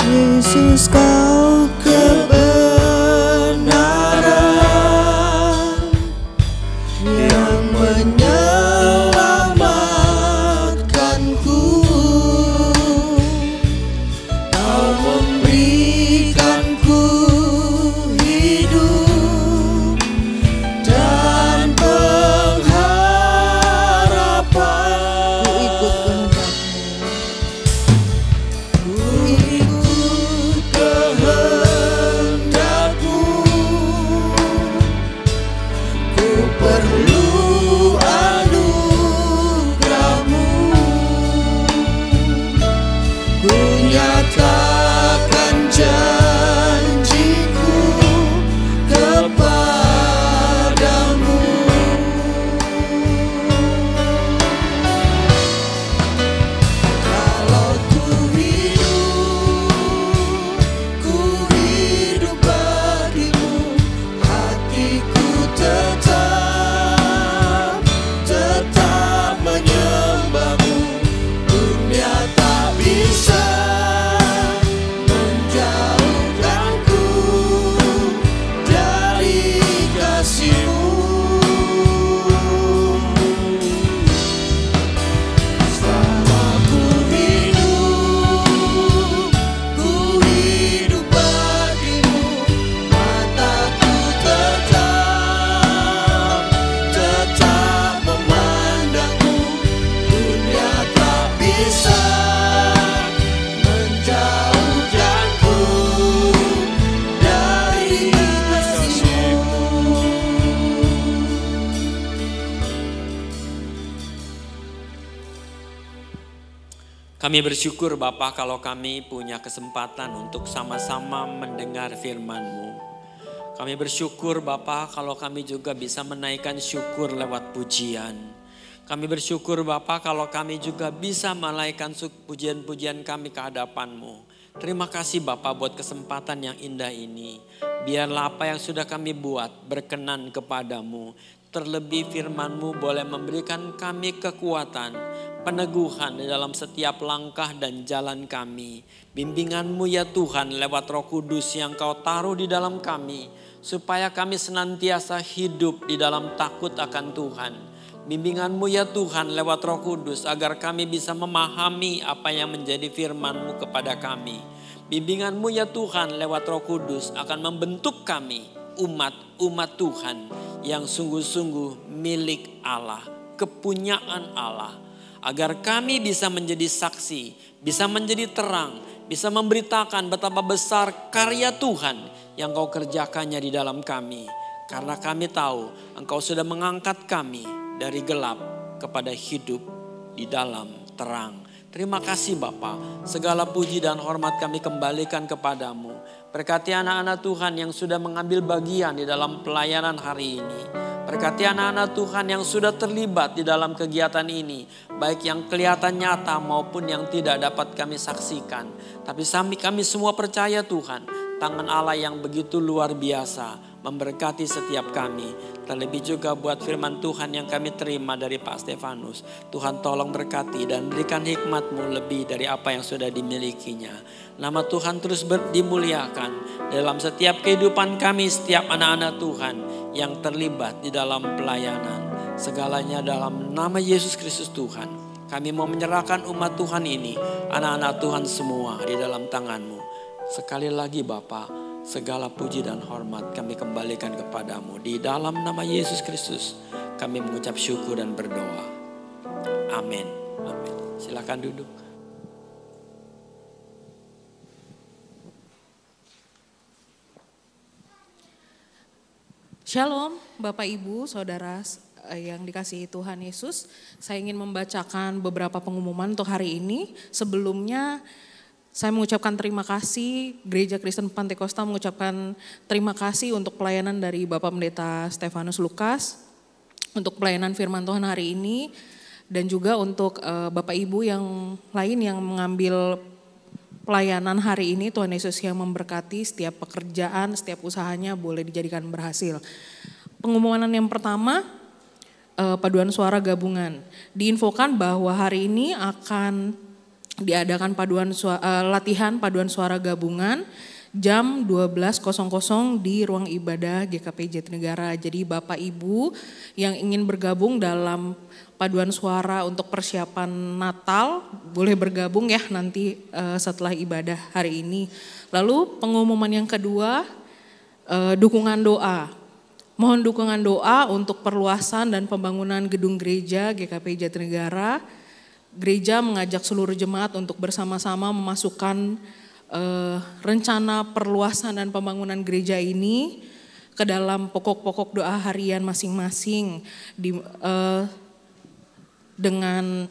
Yesus kau kebenaran. Kami bersyukur Bapa kalau kami punya kesempatan untuk sama-sama mendengar firman-Mu. Kami bersyukur Bapa kalau kami juga bisa menaikkan syukur lewat pujian. Kami bersyukur Bapa kalau kami juga bisa menaikkan pujian-pujian kami ke hadapan-Mu. Terima kasih Bapa buat kesempatan yang indah ini. Biarlah apa yang sudah kami buat berkenan kepadamu. Terlebih firman-Mu boleh memberikan kami kekuatan, peneguhan di dalam setiap langkah dan jalan kami. Bimbingan-Mu ya Tuhan lewat Roh Kudus yang Kau taruh di dalam kami. Supaya kami senantiasa hidup di dalam takut akan Tuhan. Bimbingan-Mu ya Tuhan lewat Roh Kudus agar kami bisa memahami apa yang menjadi firman-Mu kepada kami. Bimbingan-Mu ya Tuhan lewat Roh Kudus akan membentuk kami umat Tuhan yang sungguh-sungguh milik Allah, kepunyaan Allah. Agar kami bisa menjadi saksi, bisa menjadi terang, bisa memberitakan betapa besar karya Tuhan yang Kau kerjakannya di dalam kami. Karena kami tahu Engkau sudah mengangkat kami dari gelap kepada hidup di dalam terang. Terima kasih Bapa, segala puji dan hormat kami kembalikan kepadamu. Berkati anak-anak Tuhan yang sudah mengambil bagian di dalam pelayanan hari ini. Berkati anak-anak Tuhan yang sudah terlibat di dalam kegiatan ini. Baik yang kelihatan nyata maupun yang tidak dapat kami saksikan. Tapi kami semua percaya Tuhan, tangan Allah yang begitu luar biasa memberkati setiap kami. Terlebih juga buat firman Tuhan yang kami terima dari Pak Stefanus. Tuhan tolong berkati dan berikan hikmat-Mu lebih dari apa yang sudah dimilikinya. Nama Tuhan terus dimuliakan dalam setiap kehidupan kami, setiap anak-anak Tuhan yang terlibat di dalam pelayanan. Segalanya dalam nama Yesus Kristus Tuhan. Kami mau menyerahkan umat Tuhan ini, anak-anak Tuhan semua di dalam tangan-Mu. Sekali lagi Bapa, segala puji dan hormat kami kembalikan kepadamu. Di dalam nama Yesus Kristus kami mengucap syukur dan berdoa. Amin. Amin. Silakan duduk. Shalom Bapak Ibu Saudara yang dikasihi Tuhan Yesus. Saya ingin membacakan beberapa pengumuman untuk hari ini. Sebelumnya saya mengucapkan terima kasih, Gereja Kristen Pantekosta mengucapkan terima kasih untuk pelayanan dari Bapak Pendeta Stefanus Lukas, untuk pelayanan firman Tuhan hari ini, dan juga untuk Bapak Ibu yang lain yang mengambil pelayanan hari ini. Tuhan Yesus yang memberkati setiap pekerjaan, setiap usahanya boleh dijadikan berhasil. Pengumuman yang pertama, paduan suara gabungan. Diinfokan bahwa hari ini akan diadakan latihan paduan suara gabungan jam 12.00 di ruang ibadah GKP Jatinegara. Jadi Bapak Ibu yang ingin bergabung dalam paduan suara untuk persiapan Natal boleh bergabung ya nanti setelah ibadah hari ini. Lalu pengumuman yang kedua, dukungan doa. Mohon dukungan doa untuk perluasan dan pembangunan gedung gereja GKP Jatinegara. Gereja mengajak seluruh jemaat untuk bersama-sama memasukkan rencana perluasan dan pembangunan gereja ini ke dalam pokok-pokok doa harian masing-masing dengan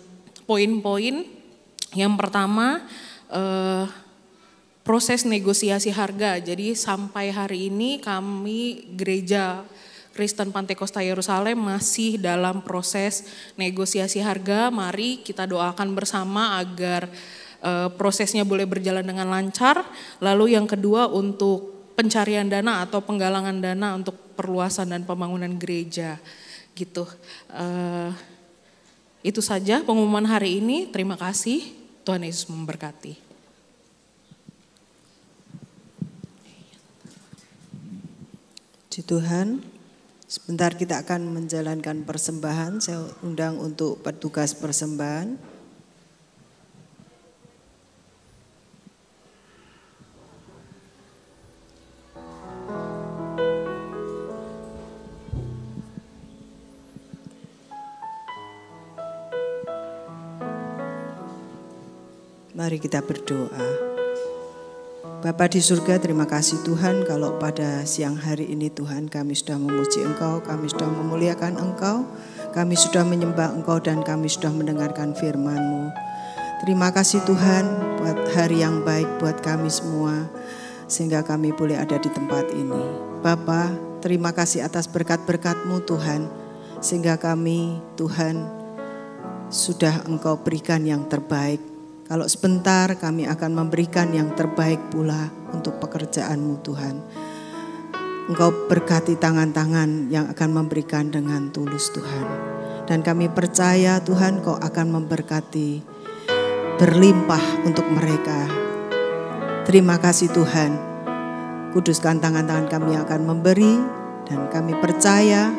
poin-poin. Yang pertama, proses negosiasi harga. Jadi sampai hari ini kami gereja Kristen Pantekosta Yerusalem masih dalam proses negosiasi harga. Mari kita doakan bersama agar prosesnya boleh berjalan dengan lancar. Lalu yang kedua untuk pencarian dana atau penggalangan dana untuk perluasan dan pembangunan gereja. Gitu. Itu saja pengumuman hari ini. Terima kasih. Tuhan Yesus memberkati. Puji Tuhan. Sebentar kita akan menjalankan persembahan. Saya undang untuk petugas persembahan. Mari kita berdoa. Bapa di surga, terima kasih Tuhan kalau pada siang hari ini Tuhan kami sudah memuji Engkau, kami sudah memuliakan Engkau, kami sudah menyembah Engkau dan kami sudah mendengarkan firman-Mu. Terima kasih Tuhan buat hari yang baik buat kami semua, sehingga kami boleh ada di tempat ini. Bapa, terima kasih atas berkat-berkat-Mu Tuhan, sehingga kami Tuhan sudah Engkau berikan yang terbaik. Kalau sebentar kami akan memberikan yang terbaik pula untuk pekerjaan-Mu Tuhan. Engkau berkati tangan-tangan yang akan memberikan dengan tulus Tuhan. Dan kami percaya Tuhan Kau akan memberkati berlimpah untuk mereka. Terima kasih Tuhan. Kuduskan tangan-tangan kami yang akan memberi, dan kami percaya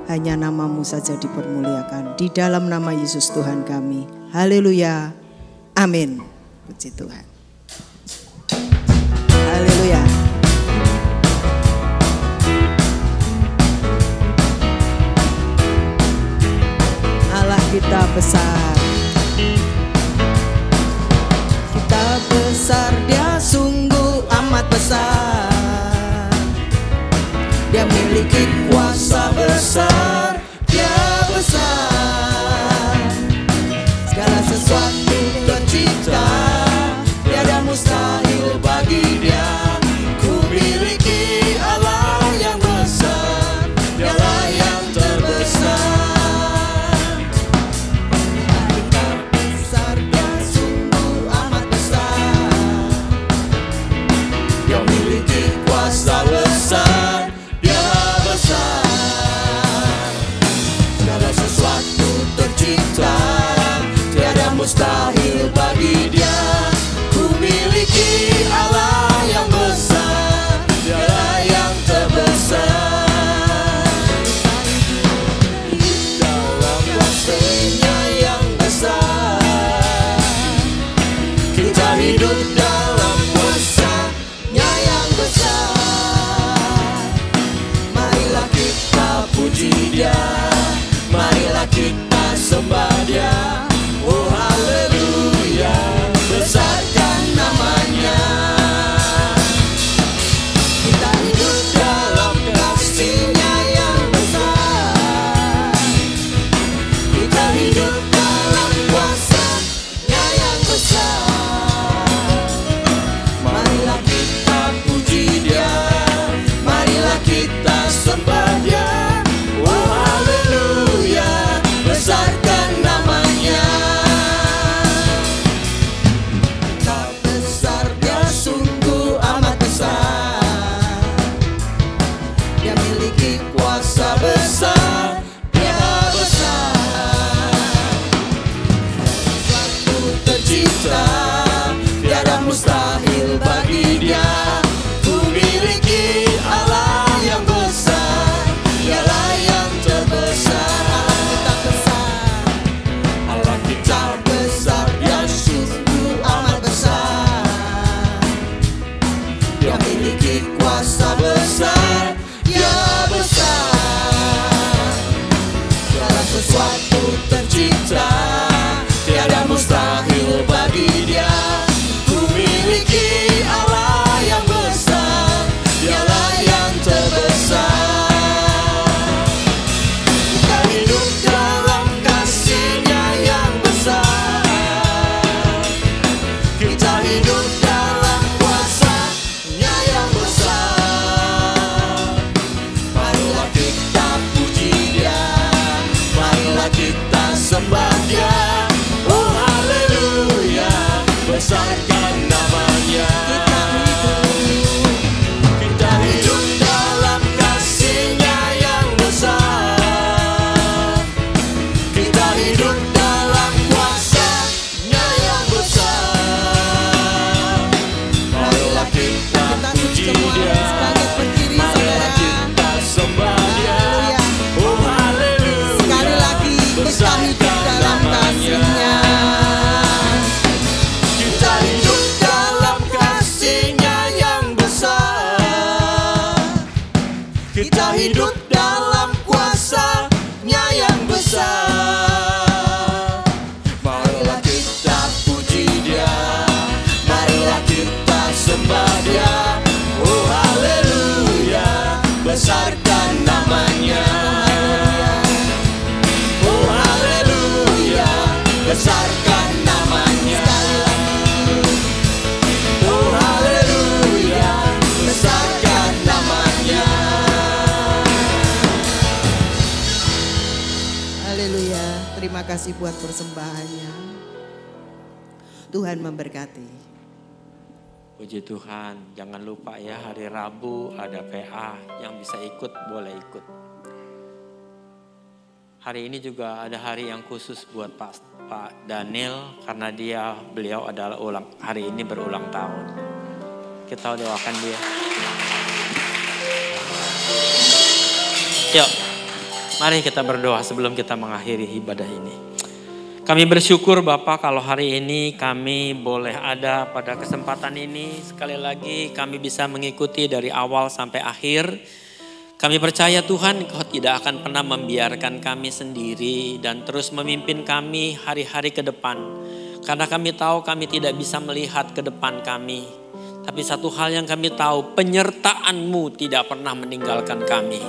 hanya nama-Mu saja dipermuliakan. Di dalam nama Yesus Tuhan kami. Haleluya. Amin. Puji Tuhan. Haleluya. Allah kita besar. Kita besar, Dia sungguh amat besar. Dia memiliki kuasa besar, Dia besar. Segala sesuatu tercipta, tiada mustahil bagi Dia. Ku miliki Allah yang besar, Dialah yang terbesar. Kita besar, Dia sungguh amat besar. Dia memiliki kuasa besar, Dia besar. Segala sesuatu tercipta, tiada mustahil bagi Dia. Ku miliki Allah yang besar, Dialah yang terbesar. Dalam kasih-Nya yang besar, kita hidup dalam kuasa-Nya yang besar. Marilah kita puji Dia, marilah kita sembah Dia. Oh haleluya, besarkan namanya. Kita hidup dalam kasih-Nya yang besar, kita hidup dalam kuasa-Nya yang besar. Marilah kita puji Dia, marilah kita sembah Dia. Oh haleluya, besarkan namanya. Tak besar, Dia sungguh amat besar. Dia miliki kuasa besar, Dia besar. Sesuatu tercipta, tiada mustahil bagi Dia. Ku miliki Allah yang besar, Dialah yang terbesar. Allah kita besar, Dia sungguh amat besar. Dia miliki kuasa besar, Dia besar. Segala sesuatu tercipta, tiada mustahil bagi Dia. Ku miliki Allah yang besar, Dialah yang terbesar. Kita hidup dalam kasih-Nya yang besar, kita hidup dalam kuasa-Nya yang besar. Marilah kita puji Dia, marilah kita sembah Dia. Oh haleluya, besarkan namanya. Kita hidup dalam kasih-Nya yang besar, kita hidup dalam kuasa-Nya yang besar. Marilah kita puji Dia, marilah kita sembah Dia. Oh haleluya, sekali lagi kita hidup dalam kasih-Nya. Kita hidup dalam kasih-Nya yang besar, kita hidup dalam kuasa-Nya yang besar. Marilah kita puji Dia, marilah kita sembah Dia. Oh haleluya, besarkan namanya. Oh haleluya, besarkan namanya. kasih buat persembahannya. Tuhan memberkati. Puji Tuhan, jangan lupa ya hari Rabu ada PA, yang bisa ikut boleh ikut. Hari ini juga ada hari yang khusus buat Pak Daniel karena beliau adalah hari ini berulang tahun. Kita doakan dia. Yuk, mari kita berdoa sebelum kita mengakhiri ibadah ini. Kami bersyukur Bapak kalau hari ini kami boleh ada pada kesempatan ini. Sekali lagi kami bisa mengikuti dari awal sampai akhir. Kami percaya Tuhan Engkau tidak akan pernah membiarkan kami sendiri dan terus memimpin kami hari-hari ke depan. Karena kami tahu kami tidak bisa melihat ke depan kami. Tapi satu hal yang kami tahu, penyertaan-Mu tidak pernah meninggalkan kami.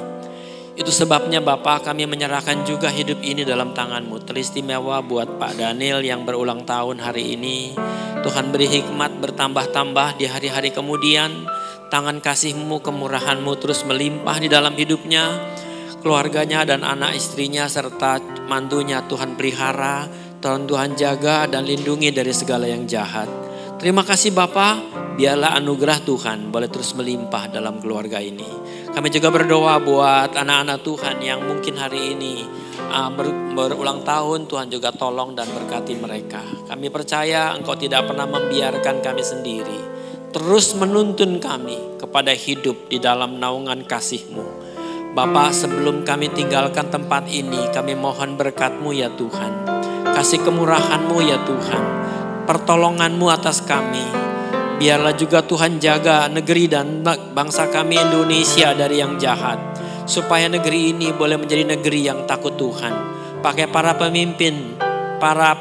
Itu sebabnya Bapak kami menyerahkan juga hidup ini dalam tangan-Mu. Teristimewa buat Pak Daniel yang berulang tahun hari ini. Tuhan beri hikmat bertambah-tambah di hari-hari kemudian. Tangan kasih-Mu, kemurahan-Mu terus melimpah di dalam hidupnya. Keluarganya dan anak istrinya serta mantunya Tuhan pelihara. Tuhan jaga dan lindungi dari segala yang jahat. Terima kasih Bapak, biarlah anugerah Tuhan boleh terus melimpah dalam keluarga ini. Kami juga berdoa buat anak-anak Tuhan yang mungkin hari ini berulang tahun. Tuhan juga tolong dan berkati mereka. Kami percaya Engkau tidak pernah membiarkan kami sendiri. Terus menuntun kami kepada hidup di dalam naungan kasih-Mu. Bapa, sebelum kami tinggalkan tempat ini, kami mohon berkat-Mu ya Tuhan. Kasih kemurahan-Mu ya Tuhan. Pertolongan-Mu atas kami. Biarlah juga Tuhan jaga negeri dan bangsa kami Indonesia dari yang jahat. Supaya negeri ini boleh menjadi negeri yang takut Tuhan. Pakai para pemimpin, para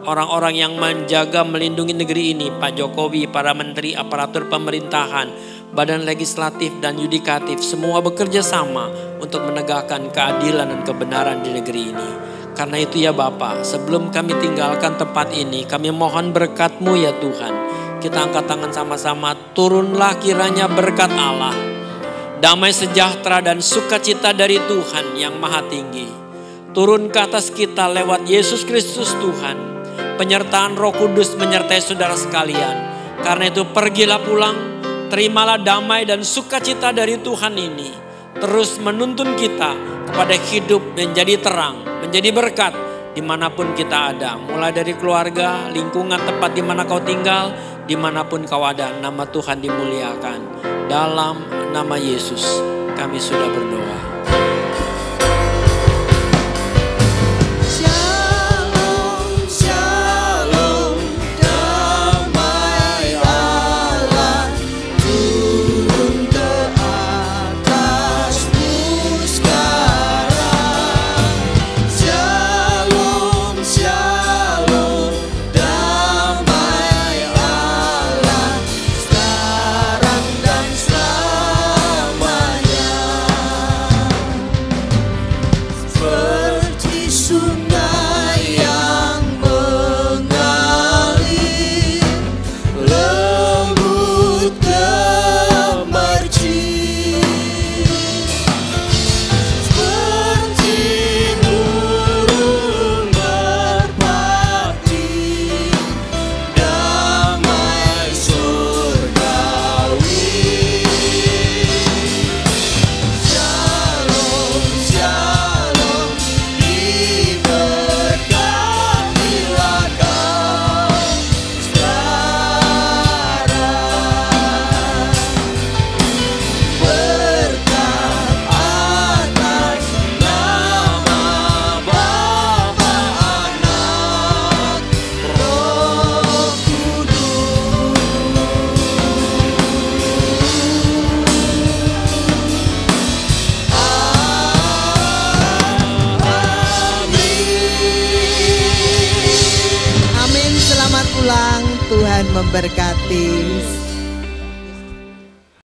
orang-orang yang menjaga melindungi negeri ini. Pak Jokowi, para menteri, aparatur pemerintahan, badan legislatif dan yudikatif. Semua bekerja sama untuk menegakkan keadilan dan kebenaran di negeri ini. Karena itu ya Bapa, sebelum kami tinggalkan tempat ini, kami mohon berkat-Mu ya Tuhan. Kita angkat tangan sama-sama, turunlah kiranya berkat Allah. Damai sejahtera dan sukacita dari Tuhan yang maha tinggi. Turun ke atas kita lewat Yesus Kristus Tuhan. Penyertaan Roh Kudus menyertai saudara sekalian. Karena itu pergilah pulang, terimalah damai dan sukacita dari Tuhan ini. Terus menuntun kita kepada hidup menjadi terang, menjadi berkat dimanapun kita ada. Mulai dari keluarga, lingkungan tempat di mana kau tinggal, dimanapun kau ada, nama Tuhan dimuliakan. Dalam nama Yesus kami sudah berdoa. Tuhan memberkati.